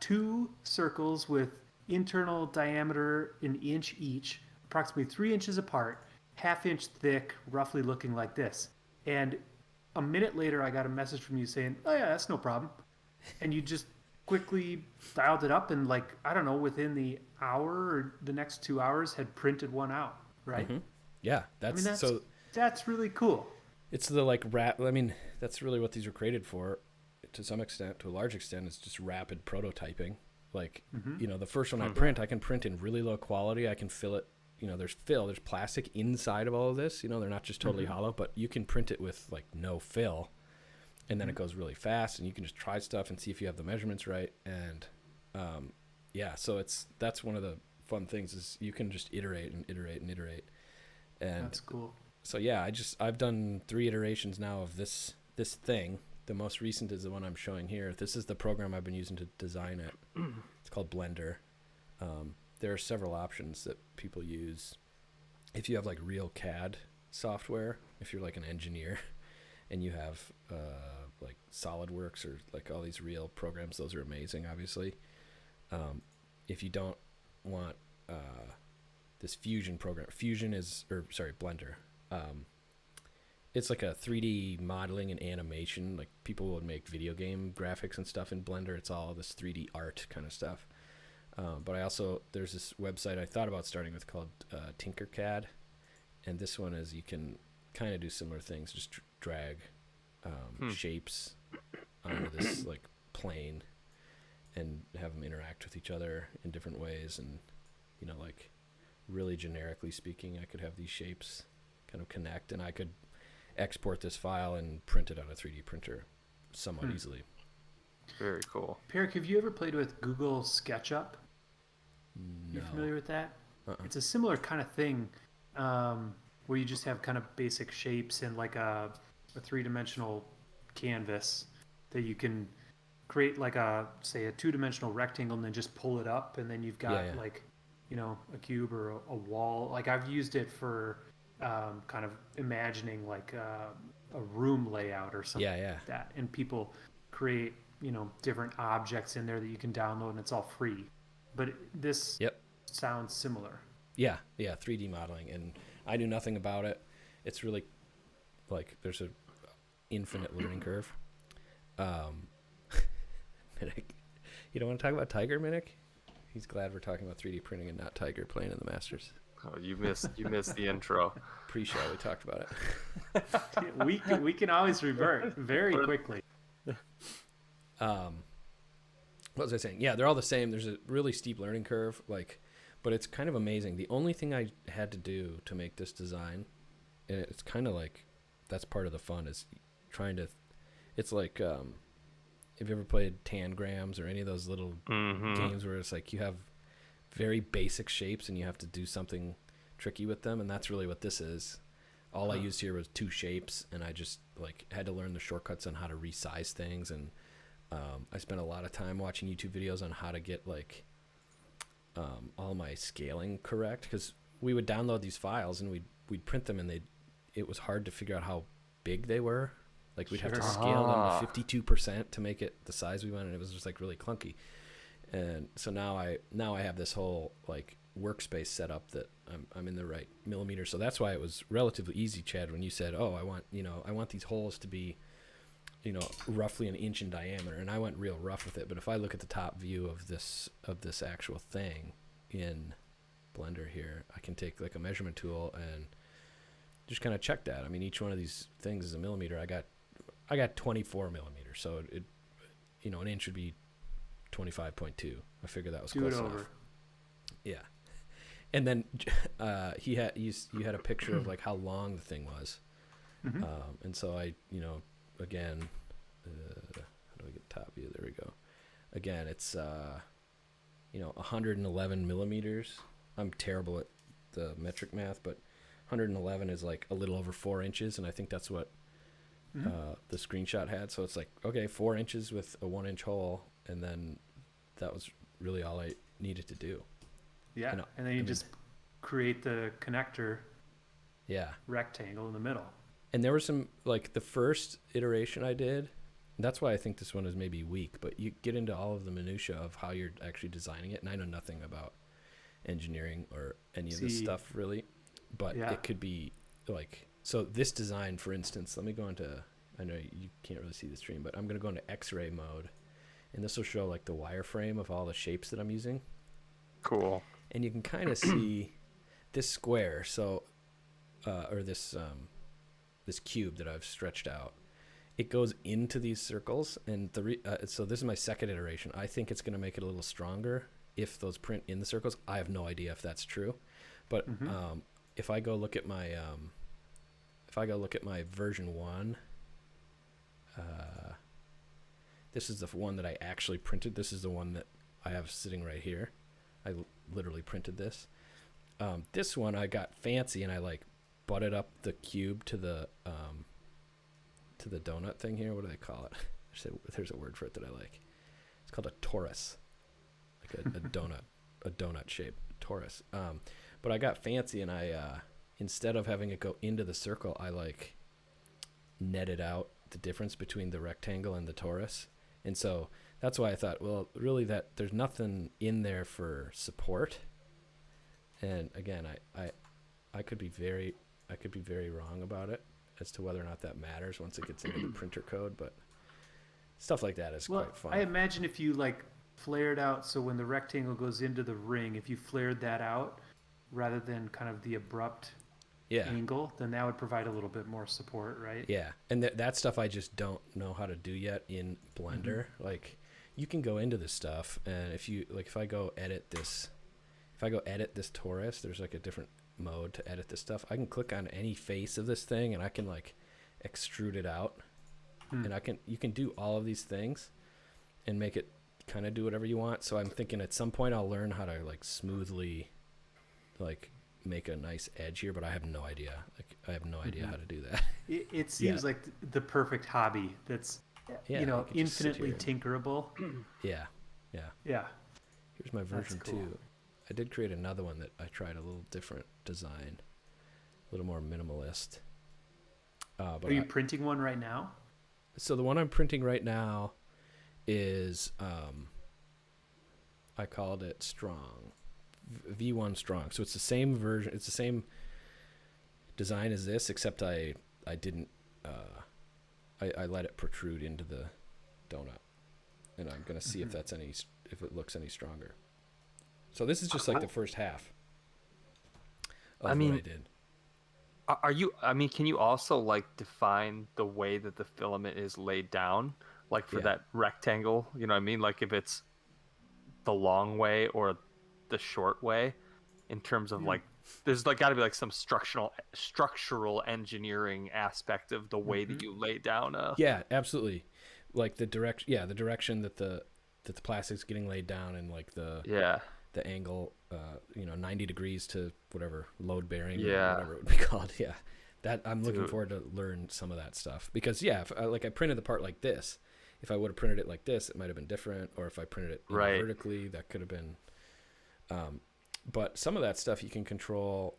2 circles with internal diameter an inch each, approximately 3 inches apart, half-inch thick, roughly looking like this. And a minute later, I got a message from you saying, oh yeah, that's no problem. And you just quickly dialed it up, and like, I don't know, within the hour or the next 2 hours had printed one out, right? Mm-hmm. Yeah, that's really cool. It's the like I mean, that's really what these are created for, to some extent, to a large extent. It's just rapid prototyping. Like, you know, the first one I can print in really low quality. I can fill it. You know, there's plastic inside of all of this. You know, they're not just totally hollow, but you can print it with like no fill, and then it goes really fast, and you can just try stuff and see if you have the measurements right. And yeah, so that's one of the fun things, is you can just iterate and iterate and iterate. And that's cool. So yeah, I've done 3 iterations now of this thing. The most recent is the one I'm showing here. This is the program I've been using to design it. It's called Blender. There are several options that people use. if you have like real CAD software, if you're like an engineer and you have like SolidWorks or like all these real programs, those are amazing, obviously. If you don't want this Fusion program, Blender. It's like a 3D modeling and animation. Like people would make video game graphics and stuff in Blender. It's all this 3D art kind of stuff. But there's this website I thought about starting with called Tinkercad. And this one is you can kind of do similar things, just drag shapes onto this like plane and have them interact with each other in different ways. And, you know, like really generically speaking, I could have these shapes kind of connect, and I could export this file and print it on a 3D printer somewhat easily. Very cool. Perrick, have you ever played with Google SketchUp? No. You familiar with that? Uh-uh. It's a similar kind of thing where you just have kind of basic shapes and like a three-dimensional canvas that you can create like say a two-dimensional rectangle and then just pull it up, and then you've got like, you know, a cube or a wall. Like I've used it for kind of imagining like a room layout or something like that. And people create, you know, different objects in there that you can download, and it's all free. But this sounds similar. Yeah, 3D modeling, and I knew nothing about it. It's really like there's a infinite learning curve. You don't want to talk about Tiger, Minnick? He's glad we're talking about 3D printing and not Tiger playing in the Masters. Oh, you missed the intro. Pre-show, we talked about it. we can always revert very quickly. What was I saying? Yeah, they're all the same. There's a really steep learning curve, but it's kind of amazing. The only thing I had to do to make this design, and it's kind of like that's part of the fun, is trying to. It's like have you ever played Tangrams or any of those little games where it's like you have very basic shapes and you have to do something tricky with them, and that's really what this is. All I used here was two shapes, and I just like had to learn the shortcuts on how to resize things, and I spent a lot of time watching YouTube videos on how to get like all my scaling correct, because we would download these files and we'd print them, and it was hard to figure out how big they were. Like we'd have to scale them to 52% to make it the size we wanted, and it was just like really clunky. And so now I have this whole like workspace set up that I'm in the right millimeter. So that's why it was relatively easy, Chad, when you said, "Oh, I want these holes to be, you know, roughly an inch in diameter," and I went real rough with it. But if I look at the top view of this actual thing in Blender here, I can take like a measurement tool and just kind of check that. I mean, each one of these things is a millimeter. I got 24 millimeters, so it, you know, an inch would be 25.2. I figured that was close enough. Yeah. And then you had a picture of like how long the thing was. And so I, you know, again, how do I get top view? There we go. Again, it's, 111 millimeters. I'm terrible at the metric math, but 111 is like a little over 4 inches. And I think that's what the screenshot had. So it's like, okay, 4 inches with a 1 inch hole. And then that was really all I needed to do. Yeah. And then you just create the connector rectangle in the middle. And there were some, like the first iteration I did, that's why I think this one is maybe weak, but you get into all of the minutia of how you're actually designing it. And I know nothing about engineering or any of this stuff really, but it could be like, so this design, for instance, let me go into, I know you can't really see the stream, but I'm going to go into X-ray mode, and this will show like the wireframe of all the shapes that I'm using. Cool. And you can kind of see this square, so, or this cube that I've stretched out. It goes into these circles, and so this is my second iteration. I think it's going to make it a little stronger if those print in the circles. I have no idea if that's true, but if I go look at my version 1, this is the one that I actually printed. This is the one that I have sitting right here. I literally printed this. This one I got fancy, and I like butted up the cube to the donut thing here. What do they call it? There's a word for it that I like. It's called a torus, like a donut shape torus. But I got fancy, and I instead of having it go into the circle, I like netted out the difference between the rectangle and the torus. And so that's why I thought, well, really that there's nothing in there for support. And again, I could be very wrong about it as to whether or not that matters once it gets into the printer code, but stuff like that is quite fun. I imagine if you like flared out, so when the rectangle goes into the ring, if you flared that out rather than kind of the abrupt angle, then that would provide a little bit more support, right? Yeah, and that stuff I just don't know how to do yet in Blender. Like, you can go into this stuff, and if I go edit this torus, there's like a different mode to edit this stuff. I can click on any face of this thing, and I can like extrude it out, and you can do all of these things, and make it kind of do whatever you want. So I'm thinking at some point I'll learn how to like smoothly, like, make a nice edge here, but I have no idea. Like, I have no idea how to do that. It seems like the perfect hobby that's infinitely tinkerable. Yeah. Here's my version 2. I did create another one that I tried a little different design, a little more minimalist. But are you printing one right now? So the one I'm printing right now is I called it Strong. V1 Strong. So it's the same version, it's the same design as this, except I didn't I let it protrude into the donut, and I'm gonna see if it looks any stronger. So this is just like the first half of what I did. Can you also like define the way that the filament is laid down, like for that rectangle, you know what I mean, like if it's the long way or the short way, in terms of like there's like got to be like some structural engineering aspect of the way that you lay down absolutely, like the direction that the plastic's getting laid down, and like the angle 90 degrees to whatever load bearing or whatever it would be called. That I'm looking forward to learn some of that stuff, because if I printed the part like this, if I would have printed it like this, it might have been different, or if I printed it vertically, that could have been but some of that stuff you can control.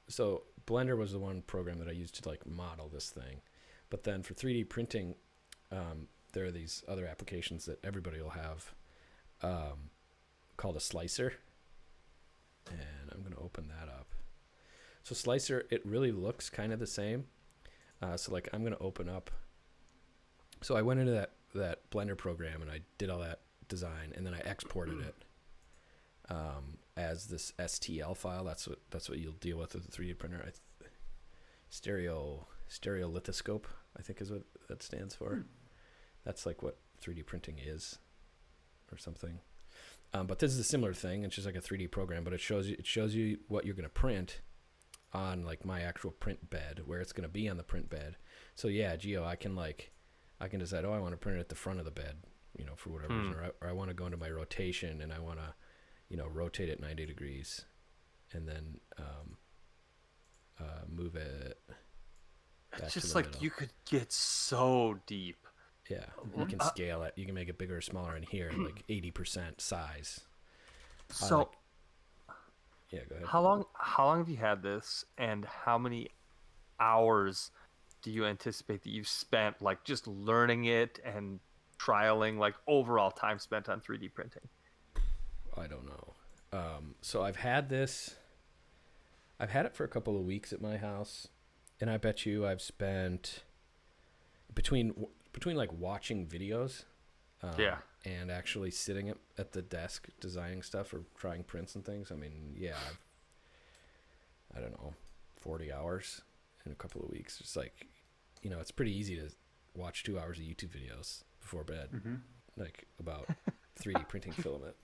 So Blender was the one program that I used to like model this thing, but then for 3D printing, there are these other applications that everybody will have, called a slicer, and I'm going to open that up. So slicer, it really looks kind of the same. So like I'm going to open up. So I went into that Blender program, and I did all that design, and then I exported it as this STL file. That's what you'll deal with a 3D printer. Stereolithoscope, I think, is what that stands for. That's like what 3D printing is, or something. But this is a similar thing. It's just like a 3D program, but it shows you what you're going to print on like my actual print bed, where it's going to be on the print bed. So Geo, I can decide, I want to print it at the front of the bed, for whatever reason, or I want to go into my rotation, and I want to rotate it 90 degrees, and then move it back it's to just the like middle. you could get so deep. You can scale it. You can make it bigger or smaller in here, like 80% size. So go ahead. How long have you had this, and how many hours do you anticipate that you've spent like just learning it and trialing, like overall time spent on 3D printing? I don't know. So I've had it for a couple of weeks at my house, and I bet you I've spent between like watching videos and actually sitting at the desk designing stuff or trying prints and things. I don't know, 40 hours in a couple of weeks. Just like, it's pretty easy to watch 2 hours of YouTube videos before bed, like about 3D printing filament.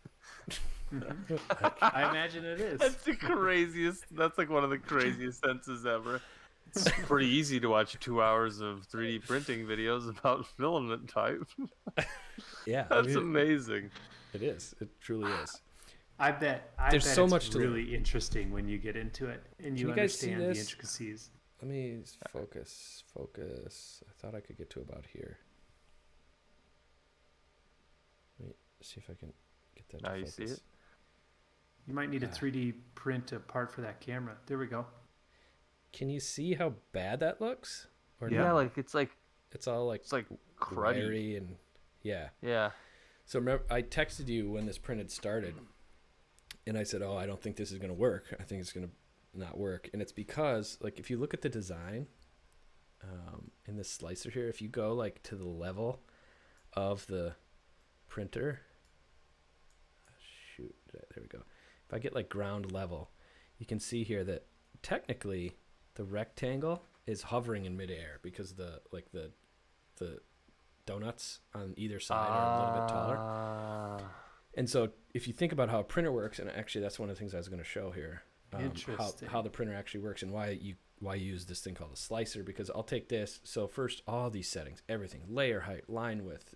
I imagine it is. That's the craziest. That's like one of the craziest sentences ever. It's pretty easy to watch 2 hours of 3D printing videos about filament type. That's amazing. It is. It truly is. I bet so it's much to really interesting when you get into it and you understand the intricacies. Let me focus. I thought I could get to about here. Let me see if I can get that. Now to you focus. see it? You might need a 3D print a part for that camera. There we go. Can you see how bad that looks? Or Yeah, not? like it's like It's all like cruddy. wiry and yeah. Yeah. So remember, I texted you when this print had started, and I said, "Oh, I don't think this is going to work. I think it's going to not work." And it's because, like, if you look at the design in this slicer here, if you go like to the level of the printer, there we go. If I get like ground level, you can see here that technically the rectangle is hovering in midair because the donuts on either side are a little bit taller. And so if you think about how a printer works, and actually that's one of the things I was going to show here, Interesting. how the printer actually works and why you use this thing called a slicer, because I'll take this. So first, all these settings, everything, layer height, line width,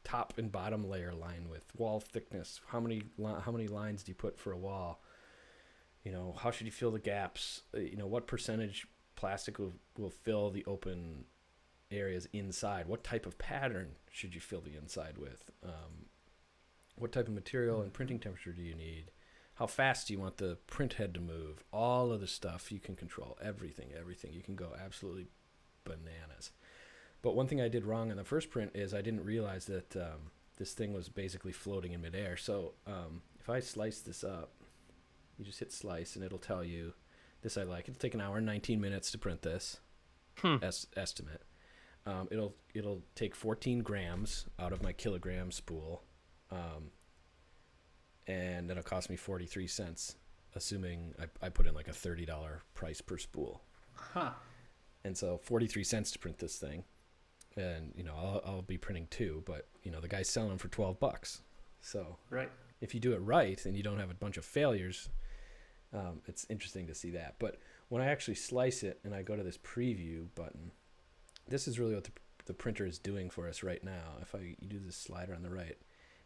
top and bottom layer line width, wall thickness, how many lines do you put for a wall? How should you fill the gaps? What percentage plastic will fill the open areas inside? What type of pattern should you fill the inside with? What type of material and printing temperature do you need? How fast do you want the print head to move? All of the stuff you can control. Everything. You can go absolutely bananas. But one thing I did wrong on the first print is I didn't realize that this thing was basically floating in midair. So if I slice this up, you just hit slice and it'll tell you, this I like. It'll take an hour and 19 minutes to print this estimate. It'll take 14 grams out of my kilogram spool, and it'll cost me 43 cents, assuming I put in like a $30 price per spool. Huh. And so 43 cents to print this thing, and I'll be printing 2, but the guy's selling them for $12. So right. If you do it right and you don't have a bunch of failures, it's interesting to see that. But when I actually slice it and I go to this preview button, this is really what the printer is doing for us right now. If you do this slider on the right,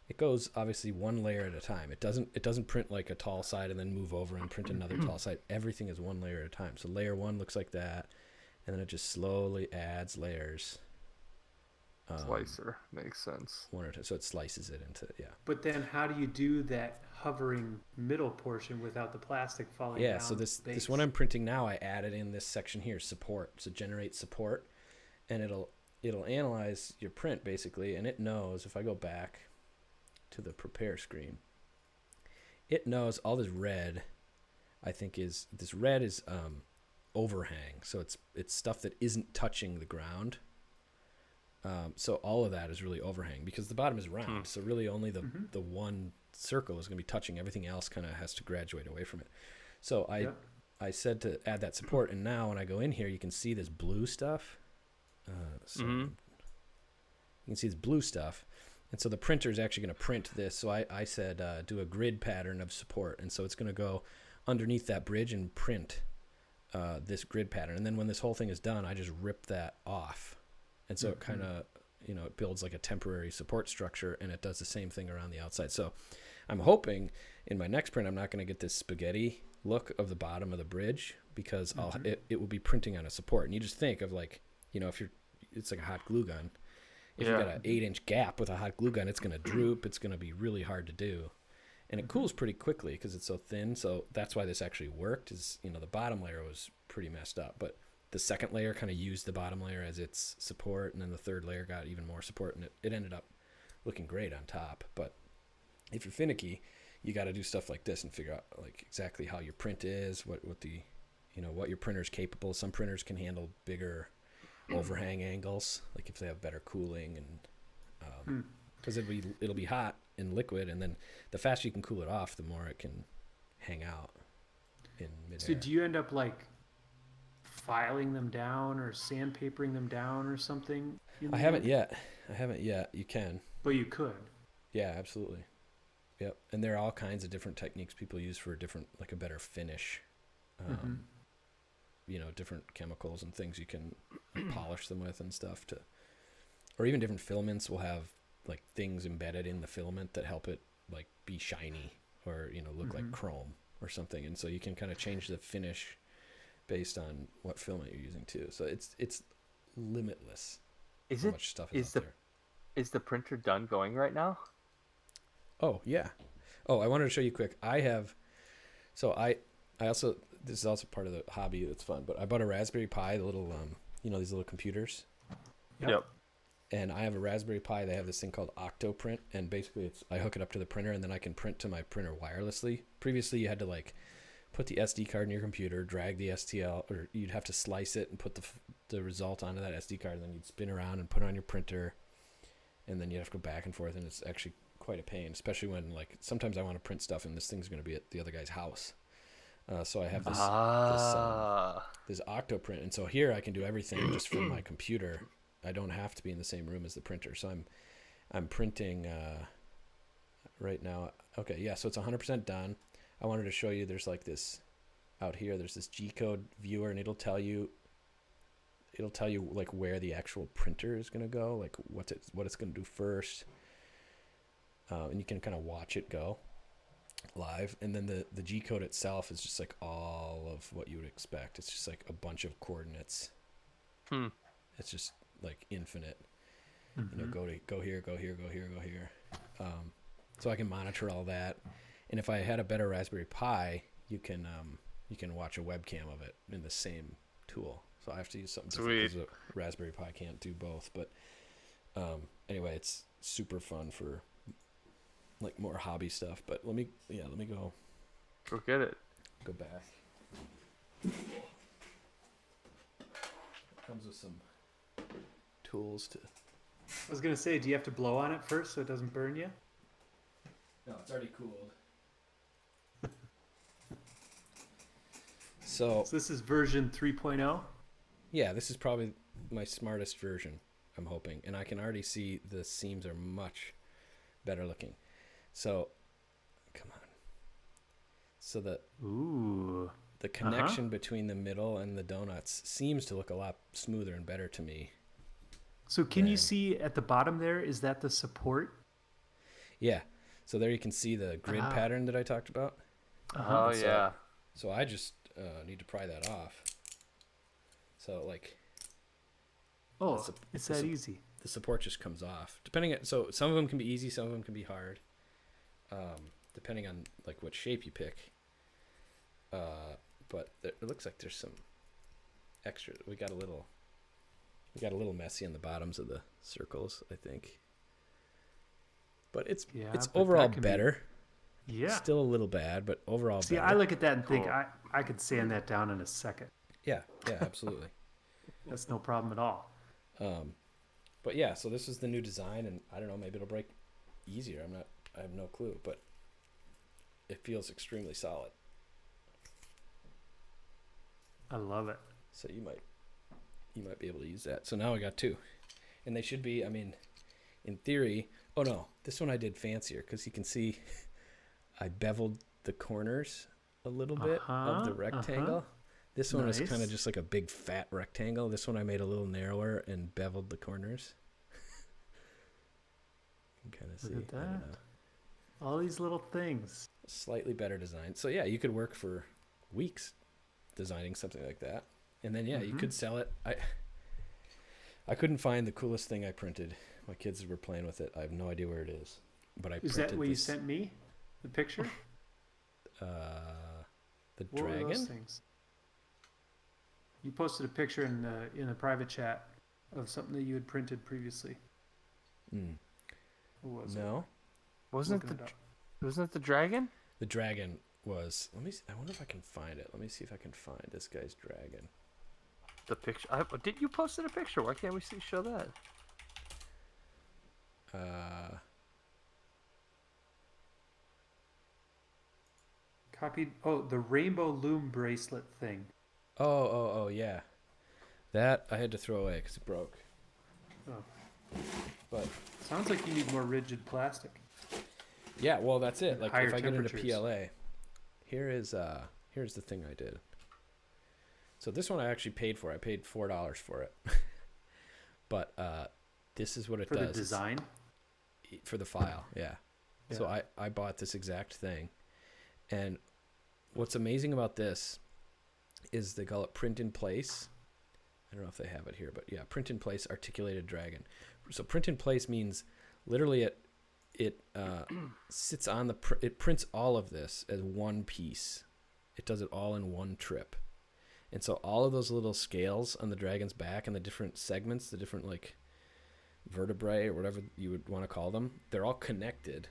it goes obviously one layer at a time. It doesn't print like a tall side and then move over and print another tall side. Everything is one layer at a time. So layer 1 looks like that, and then it just slowly adds layers. Slicer makes sense. One at a time. So it slices it into But then how do you do that hovering middle portion without the plastic falling down? Yeah, so this one I'm printing now, I added in this section here, support. So generate support, and it'll analyze your print basically, and it knows, if I go back to the prepare screen, it knows all this red, I think is overhang. So it's stuff that isn't touching the ground. So all of that is really overhang because the bottom is round. So really only the one circle is going to be touching. Everything else kind of has to graduate away from it. So I said to add that support, and now when I go in here, you can see this blue stuff. You can see this blue stuff. And so the printer is actually going to print this. So I said do a grid pattern of support. And so it's going to go underneath that bridge and print this grid pattern. And then when this whole thing is done, I just rip that off. And so it kind of, it builds like a temporary support structure, and it does the same thing around the outside. So I'm hoping in my next print, I'm not going to get this spaghetti look of the bottom of the bridge, because it will be printing on a support. And you just think of like, if it's like a hot glue gun. If you've got an 8-inch gap with a hot glue gun, it's going to droop. It's going to be really hard to do. And it cools pretty quickly because it's so thin. So that's why this actually worked is, the bottom layer was pretty messed up. But the second layer kind of used the bottom layer as its support. And then the third layer got even more support. And it ended up looking great on top. But if you're finicky, you got to do stuff like this and figure out like exactly how your print is, what your printer's capable. Some printers can handle bigger overhang angles, like if they have better cooling, and because it'll be hot in liquid, and then the faster you can cool it off, the more it can hang out in midair. So do you end up like filing them down or sandpapering them down or something? I haven't yet. You can, but you could. Yeah, absolutely. Yep. And there are all kinds of different techniques people use for a better finish. Different chemicals and things you can polish them with and stuff, or even different filaments will have like things embedded in the filament that help it like be shiny or look like chrome or something, and so you can kind of change the finish based on what filament you're using too. So it's limitless. Is how it much stuff is out there. Is the printer done going right now? Oh yeah. Oh, I wanted to show you quick. I this is also part of the hobby that's fun, but I bought a Raspberry Pi, the little, these little computers. Yep. And I have a Raspberry Pi. They have this thing called Octoprint, and basically I hook it up to the printer, and then I can print to my printer wirelessly. Previously, you had to put the SD card in your computer, drag the STL, or you'd have to slice it and put the result onto that SD card, and then you'd spin around and put it on your printer, and then you'd have to go back and forth, and it's actually quite a pain, especially when sometimes I want to print stuff and this thing's going to be at the other guy's house. So I have this Octoprint, and so here I can do everything just from my computer. I don't have to be in the same room as the printer. So I'm printing right now. Okay, yeah, so it's 100% done. I wanted to show you there's this out here. There's this G-code viewer, and it'll tell you where the actual printer is going to go, what it's going to do first. And you can kind of watch it go live. And then the G-code itself is just all of what you would expect. It's just a bunch of coordinates. It's just infinite. Mm-hmm. Go here, go here, go here, go here. So I can monitor all that. And if I had a better Raspberry Pi, you can watch a webcam of it in the same tool. So I have to use something different because a Raspberry Pi can't do both. But anyway, it's super fun for more hobby stuff. But let me go get it. Go back. It comes with some tools to. I was gonna say, do you have to blow on it first so it doesn't burn you? No, it's already cooled. So this is version 3.0? Yeah, this is probably my smartest version, I'm hoping. And I can already see the seams are much better looking. So, come on. So the connection between the middle and the donuts seems to look a lot smoother and better to me. So can you see at the bottom there, is that the support? Yeah. So there you can see the grid pattern that I talked about. Oh, yeah. So I just need to pry that off. So it's that easy. The support just comes off. So some of them can be easy, some of them can be hard. Depending on what shape you pick. But it looks like there's some extra. We got a little messy on the bottoms of the circles, I think. But it's overall better. Yeah. Still a little bad, but overall better. I look at that and think I could sand that down in a second. Yeah, absolutely. That's no problem at all. But yeah, so this is the new design, and I don't know, maybe it'll break easier. I have no clue, but it feels extremely solid. I love it. So you might be able to use that. So now I got two, and they should be. I mean, in theory. Oh no, this one I did fancier because you can see I beveled the corners a little bit of the rectangle. This one was kind of just like a big fat rectangle. This one I made a little narrower and beveled the corners. You can kind of see. Look at that. All these little things. Slightly better design. So yeah, you could work for weeks designing something like that. And then you could sell it. I couldn't find the coolest thing I printed. My kids were playing with it. I have no idea where it is. But Is that what you sent me? The picture? The what dragon? Were those things? You posted a picture in a private chat of something that you had printed previously. What was no. It? Wasn't it the dragon? The dragon was. Let me see, I wonder if I can find it. Let me see if I can find this guy's dragon. The picture. Did you posted a picture? Why can't we show that? Copied. Oh, the rainbow loom bracelet thing. Oh, yeah. That I had to throw away because it broke. Oh. But sounds like you need more rigid plastic. Yeah, well, that's it. Like if I get into PLA, here's the thing I did. So this one I actually paid for. I paid $4 for it. But this is what it does. For the design? For the file, yeah. So I bought this exact thing. And what's amazing about this is they call it print in place. I don't know if they have it here, but yeah, print in place articulated dragon. So print in place means literally it sits on it prints all of this as one piece it does it all in one trip. And so all of those little scales on the dragon's back and the different segments, the different like vertebrae or whatever you would want to call them, they're all connected,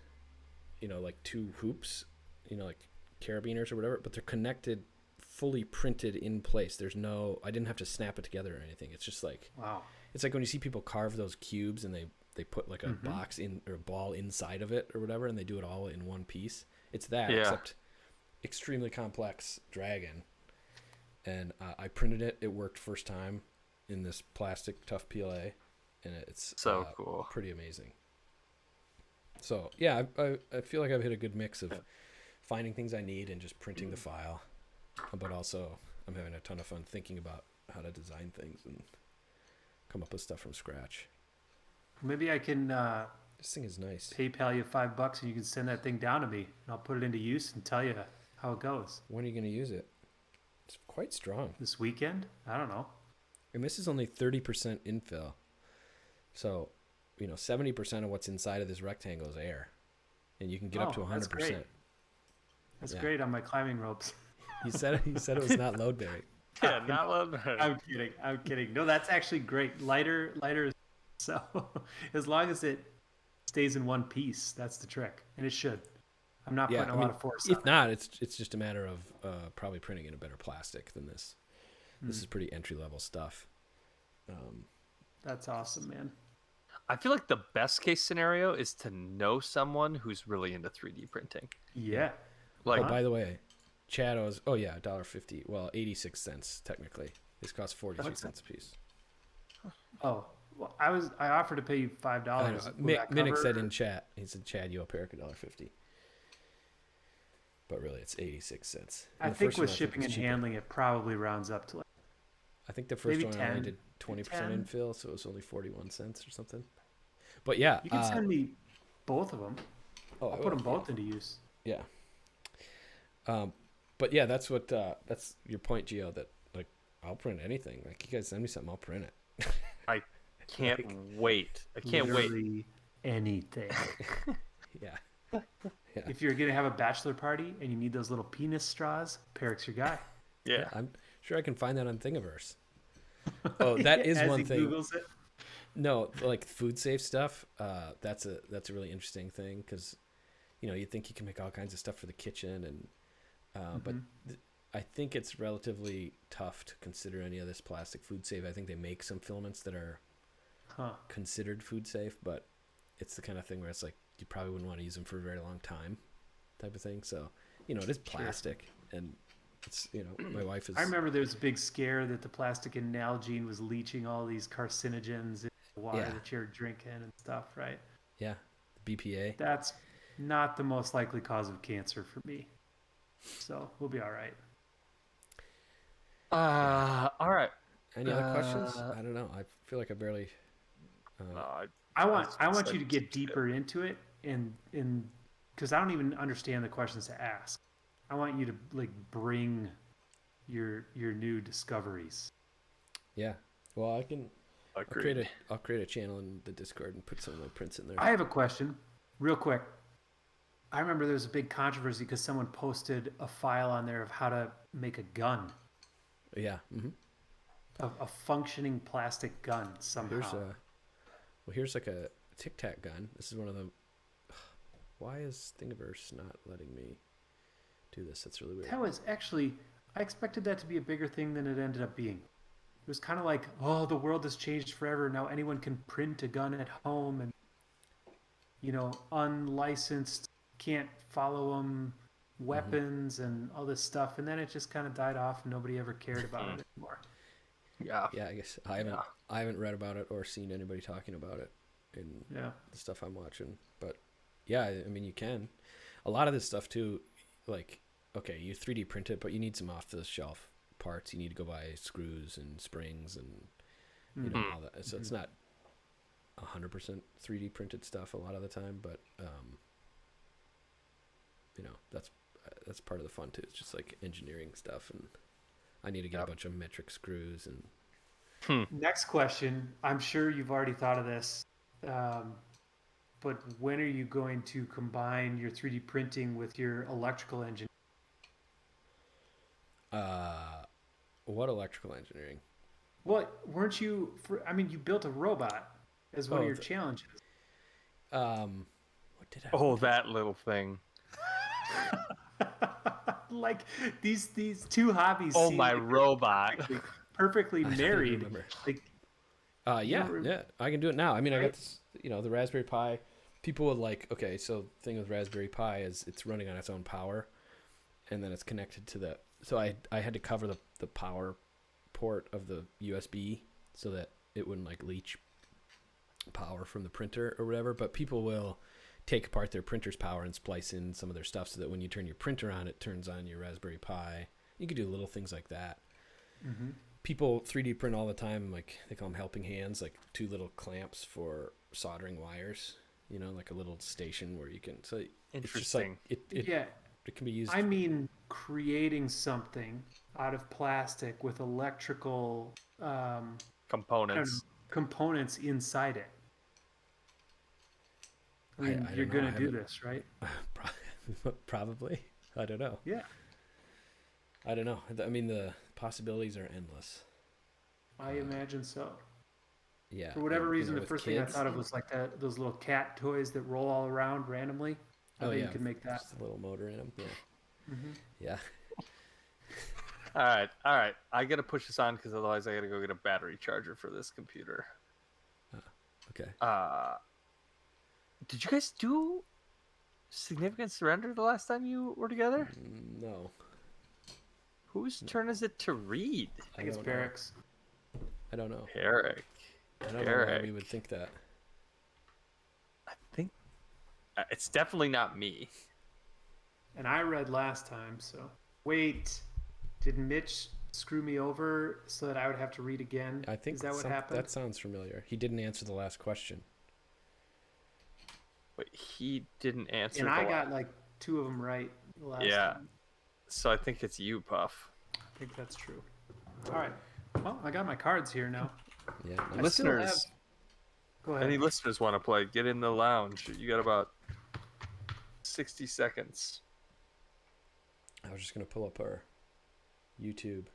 like two hoops, like carabiners or whatever, but they're connected, fully printed in place. I didn't have to snap it together or anything. It's just like, wow. It's like when you see people carve those cubes and they put like a box in or a ball inside of it or whatever, and they do it all in one piece. It's that, except extremely complex dragon. And I printed it. It worked first time in this plastic tough PLA, and it's so cool, pretty amazing. So yeah, I feel like I've hit a good mix of finding things I need and just printing the file, but also I'm having a ton of fun thinking about how to design things and come up with stuff from scratch. Maybe I can This thing is nice. PayPal you $5 and you can send that thing down to me, and I'll put it into use and tell you how it goes. When are you going to use it? It's quite strong. This weekend? I don't know. And this is only 30% infill. So, 70% of what's inside of this rectangle is air. And you can get up to 100%. That's great on my climbing ropes. He said it was not load bearing. Yeah, not load bearing. I'm kidding. No, that's actually great. Lighter. So as long as it stays in one piece, that's the trick. And it should. I'm not putting a lot of force on it. If not, it's just a matter of probably printing in a better plastic than this. This is pretty entry-level stuff. That's awesome, man. I feel like the best case scenario is to know someone who's really into 3D printing. Yeah. Like, by the way, Chatto's, $1.50. Well, 86 cents technically. This costs 42 cents a piece. Oh, well, I offered to pay you $5. Minnick said in chat, he said, Chad, you owe Peric $1.50. But really, it's 86 cents. I think with shipping and handling, it probably rounds up to like. I think the first one I only did 20% infill, so it was only 41 cents or something. But yeah, you can send me both of them. Oh, I'll put them both into use. Yeah. But yeah, that's your point, Gio. That like I'll print anything. Like you guys send me something, I'll print it. I can't wait. I can't Literally anything. Yeah. Yeah. If you're gonna have a bachelor party and you need those little penis straws, Peric's your guy. Yeah. I'm sure I can find that on Thingiverse. Oh, that is one thing. Googles it. No, like food safe stuff. That's a really interesting thing because, you think you can make all kinds of stuff for the kitchen and, but I think it's relatively tough to consider any of this plastic food safe. I think they make some filaments that are considered food safe, but it's the kind of thing where it's like you probably wouldn't want to use them for a very long time, type of thing. So, it is plastic, and it's my wife is. I remember there was a big scare that the plastic in Nalgene was leaching all these carcinogens in the water that you're drinking and stuff, right? Yeah, BPA. That's not the most likely cause of cancer for me, so we'll be all right. All right. Any other questions? I don't know. I feel like I barely. I want you to get deeper into it, and because I don't even understand the questions to ask. I want you to like bring your new discoveries. Yeah. Well, I'll create a channel in the Discord and put some of my prints in there. I have a question, real quick. I remember there was a big controversy because someone posted a file on there of how to make a gun. Yeah. Mm-hmm. A functioning plastic gun somehow. Here's like a Tic Tac gun. This is one of the. Why is Thingiverse not letting me do this? That's really weird. That was actually, I expected that to be a bigger thing than it ended up being. It was kind of like, oh, the world has changed forever. Now anyone can print a gun at home and, unlicensed, can't follow them, weapons and all this stuff. And then it just kind of died off and nobody ever cared about it anymore. Yeah. Yeah, I guess I haven't read about it or seen anybody talking about it in the stuff I'm watching. But yeah, I mean, you can. A lot of this stuff too, like, okay, you 3D print it, but you need some off-the-shelf parts. You need to go buy screws and springs and all that. So it's not 100% 3D printed stuff a lot of the time, but that's part of the fun too. It's just like engineering stuff, and I need to get a bunch of metric screws and. Next question. I'm sure you've already thought of this, but when are you going to combine your 3D printing with your electrical engineering? What electrical engineering? What weren't you? You built a robot as one of your challenges. What did I? Oh, that little thing. Like these two hobbies. Oh, seem my like they're robot. perfectly I don't married. remember. Like Yeah, I can do it now. I mean, I Right? got this, the Raspberry Pi. People would okay, so the thing with Raspberry Pi is it's running on its own power, and then it's connected to the. So I had to cover the power port of the USB so that it wouldn't leach power from the printer or whatever. But people will take apart their printer's power and splice in some of their stuff so that when you turn your printer on, it turns on your Raspberry Pi. You could do little things like that. Mm-hmm. People 3D print all the time, they call them helping hands, like 2 little clamps for soldering wires, like a little station where you can. So it's just it can be used. I mean, creating something out of plastic with electrical components inside it. I mean, you're going to do this, right? Probably. I don't know. Yeah. I don't know. I mean, the possibilities are endless. I imagine so. Yeah. For whatever reason, the first thing I kids. thought of was like those little cat toys that roll all around randomly. I think you could make that. Just a little motor in them. Yeah. Mm-hmm. Yeah. All right. I gotta push this on because otherwise I gotta go get a battery charger for this computer. Okay. Did you guys do Significant Surrender the last time you were together? No. Whose turn is it to read? I think it's Barrick's. I don't know. Eric. I don't know why we would think that. I think it's definitely not me. And I read last time, so wait, did Mitch screw me over so that I would have to read again? I think is that what happened? That sounds familiar. He didn't answer the last question. Wait, he didn't answer. And I got 2 of them right the last time. So I think it's you, Puff. I think that's true. All right. Well, I got my cards here now. Yeah. I Listeners, Go ahead. any listeners want to play? Get in the lounge. You got about 60 seconds. I was just gonna pull up our YouTube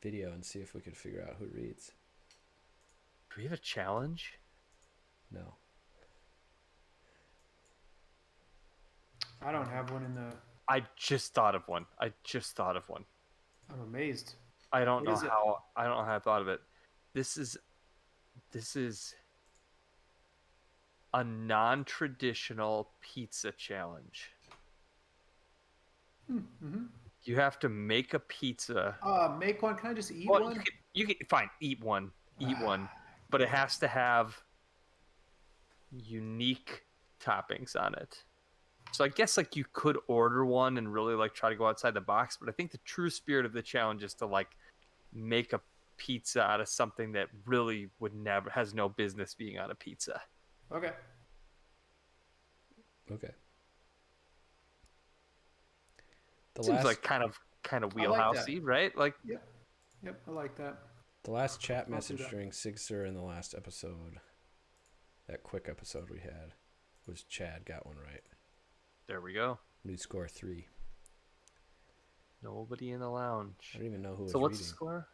video and see if we could figure out who reads. Do we have a challenge? No. I don't have one in the. I just thought of one. I'm amazed. I don't know What is it? how I thought of it. This is a non-traditional pizza challenge. Mm-hmm. You have to make a pizza. Make one. Can I just eat Well, one? you can fine, eat one, but it has to have unique toppings on it. So I guess you could order one and really try to go outside the box, but I think the true spirit of the challenge is to make a pizza out of something that really has no business being on a pizza. Okay. Seems kind of wheelhousey, right? Yep, I like that. The last chat message that. during Sigser in the last episode, that quick episode we had, was Chad got one right. There we go. New score 3. Nobody in the lounge. I don't even know who was So what's reading. the score?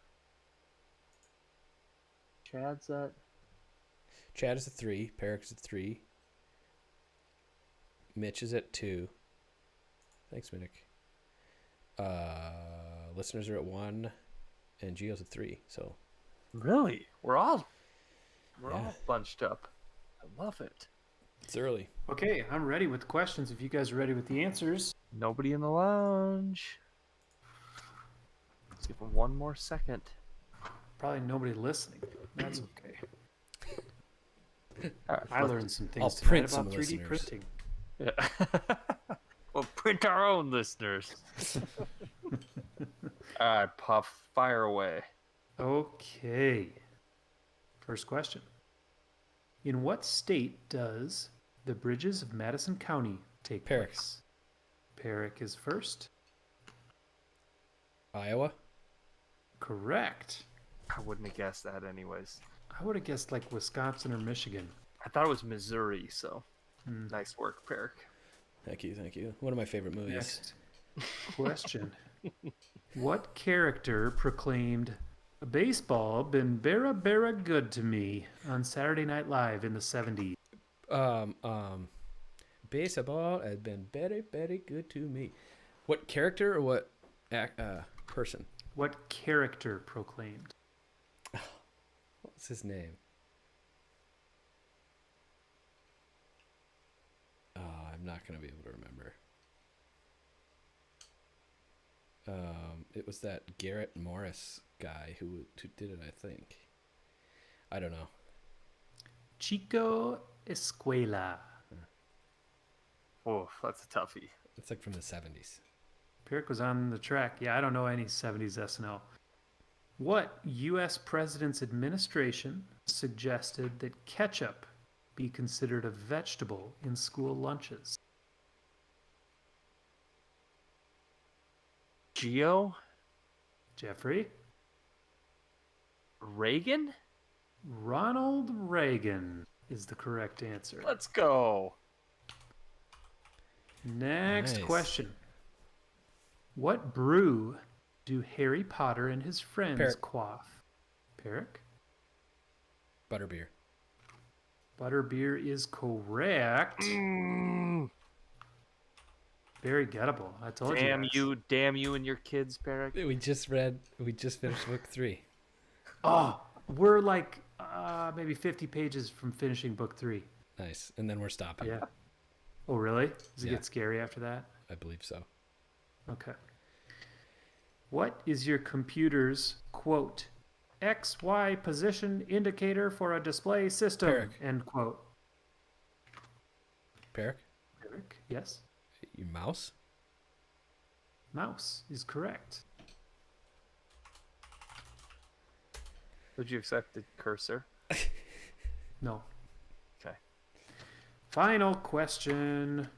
Chad's at. Chad is at 3. Perrick's at 3. Mitch is at 2. Thanks, Minik. Listeners are at 1, and Gio's at 3. So Really? We're all bunched up. I love it. it's early. Okay, I'm ready with the questions. If you guys are ready with the answers. Nobody in the lounge. Let's give them one more second. Probably nobody listening. That's okay. All right, I learned some things I'll tonight print about some 3D listeners. printing. Yeah. We'll print our own listeners. All right, Puff, fire away. Okay. First question. In what state does the Bridges of Madison County take Perrick. place? Perrick is first. Iowa? Correct. I wouldn't have guessed that anyways. I would have guessed Wisconsin or Michigan. I thought it was Missouri, so nice work, Perick. Thank you. One of my favorite movies. Next question. What character proclaimed, "Baseball been berra good to me" on Saturday Night Live in the 70s? Baseball has been very good to me. What character or what person? What character proclaimed? What's his name? I'm not going to be able to remember. It was that Garrett Morris guy who did it, I think. I don't know. Chico Escuela. Oh, that's a toughie. It's like from the 70s. Pirk was on the track. Yeah, I don't know any 70s SNL. What U.S. president's administration suggested that ketchup be considered a vegetable in school lunches? Geo? Jeffrey? Reagan? Ronald Reagan is the correct answer. Let's go. Next Nice. question. What brew do Harry Potter and his friends Parrot. quaff? Peric? Butterbeer. Butterbeer is correct. Very gettable. I told you. Damn you and your kids, Peric. We just finished book 3. Oh, we're like maybe 50 pages from finishing book 3. Nice. And then we're stopping. Yeah. Oh, really? Does it Yeah. get scary after that? I believe so. Okay. What is your computer's, quote, XY position indicator for a display system? Peric. End quote. Peric? Eric? Yes. Your mouse? Mouse is correct. Would you accept the cursor? No. Okay. Final question.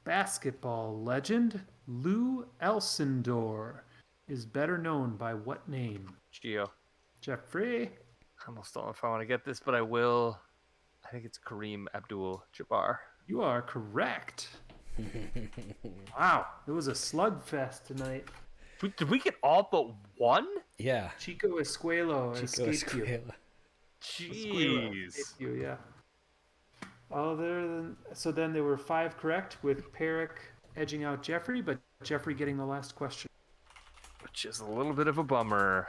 Basketball legend Lou Alcindor is better known by what name? Geo. Jeffrey? I almost don't know if I want to get this, but I will. I think it's Kareem Abdul-Jabbar. You are correct. Wow, it was a slugfest tonight. Did we get all but one? Yeah. Chico Escuelo Chico escaped you. Escuela. Escuela Jeez. escaped you, yeah. Other than, so then there were 5 correct, with Peric edging out Jeffrey, but Jeffrey getting the last question. Which is a little bit of a bummer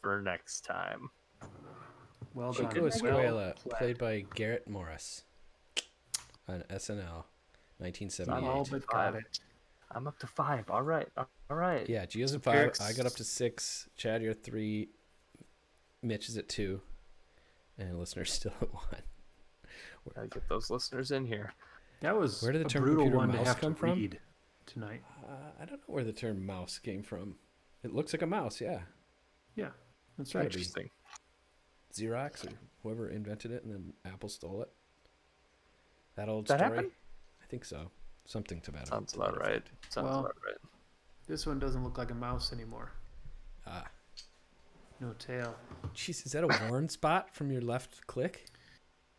for next time. Well done. Chico Escuela, Well played by Garrett Morris on SNL, all 1978. but got it. I'm up to 5. All right. All right. Yeah, Gio's at 5. Peric's- I got up to 6. Chad, you're at 3. Mitch is at 2. And listener's still at 1. Gotta get those listeners in here. That was Where did the a term brutal computer one to mouse have come to from? read tonight. I don't know where the term mouse came from. It looks like a mouse, yeah. Yeah, that's right. Gotta be. Interesting. Xerox or whoever invented it, and then Apple stole it. That old That story? happened? I think so. Something to that. Sounds to that about right. effect. Sounds Well- about right. This one doesn't look like a mouse anymore. Ah. No tail. Jeez, is that a worn spot from your left click?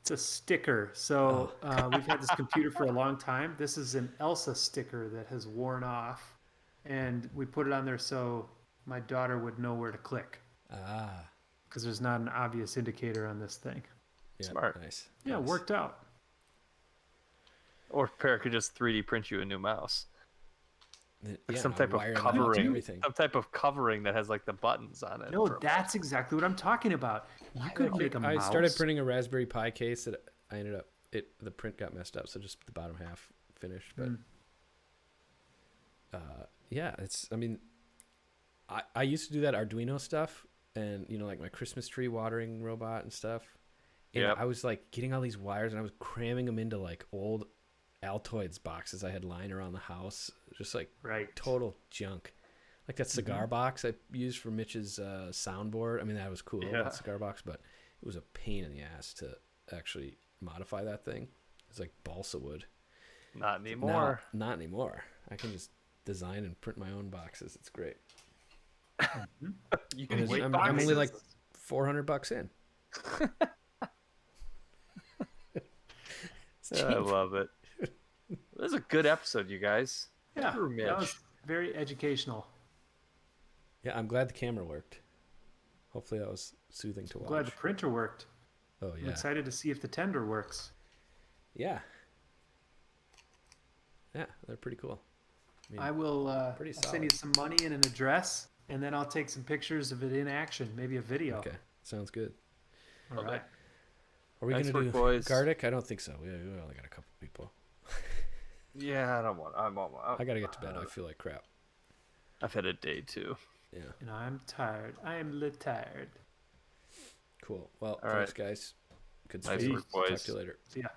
It's a sticker. So we've had this computer for a long time. This is an Elsa sticker that has worn off, and we put it on there so my daughter would know where to click, Ah. because there's not an obvious indicator on this thing. Yeah, Smart. Nice. Yeah, it nice. worked out. Or Peric could just 3D print you a new mouse. Like some I'll type of wire them up and covering. everything. Some type of covering that has like the buttons on it. No, for- that's exactly what I'm talking about. You could make a I mouse. started printing a Raspberry Pi case that I ended up the print got messed up, so just the bottom half finished. But yeah, it's. I mean, I used to do that Arduino stuff, and like my Christmas tree watering robot and stuff. And Yep. I was like getting all these wires, and I was cramming them into like old Altoids boxes I had lying around the house, just like Right. total junk. Like that cigar box I used for Mitch's soundboard. I mean, that was cool, Yeah. that cigar box, but it was a pain in the ass to actually modify that thing. It's like balsa wood. Not anymore. Not anymore. I can just design and print my own boxes. It's great. You And can wait I'm boxes. only like $400 in. It's I cheap. love it. This is a good episode, you guys. Yeah, Poor Mitch. that very educational. Yeah, I'm glad the camera worked. Hopefully that was soothing to watch. Glad the printer worked. Oh I'm yeah. excited to see if the tender works. Yeah. Yeah, they're pretty cool. mean, I will pretty I'll send you solid. some money and an address, and then I'll take some pictures of it in action, maybe a video. Okay, sounds good. All right. Are we Nice gonna work, do boys. Gardic? I don't think so. We only got a couple people. Yeah, I don't want. I gotta get to bed. I feel like crap. I've had a day too. Yeah. And I'm tired. I am lit tired. Cool. Well, All thanks, guys. Good Nice speak. work, boys. Talk to you later. See ya.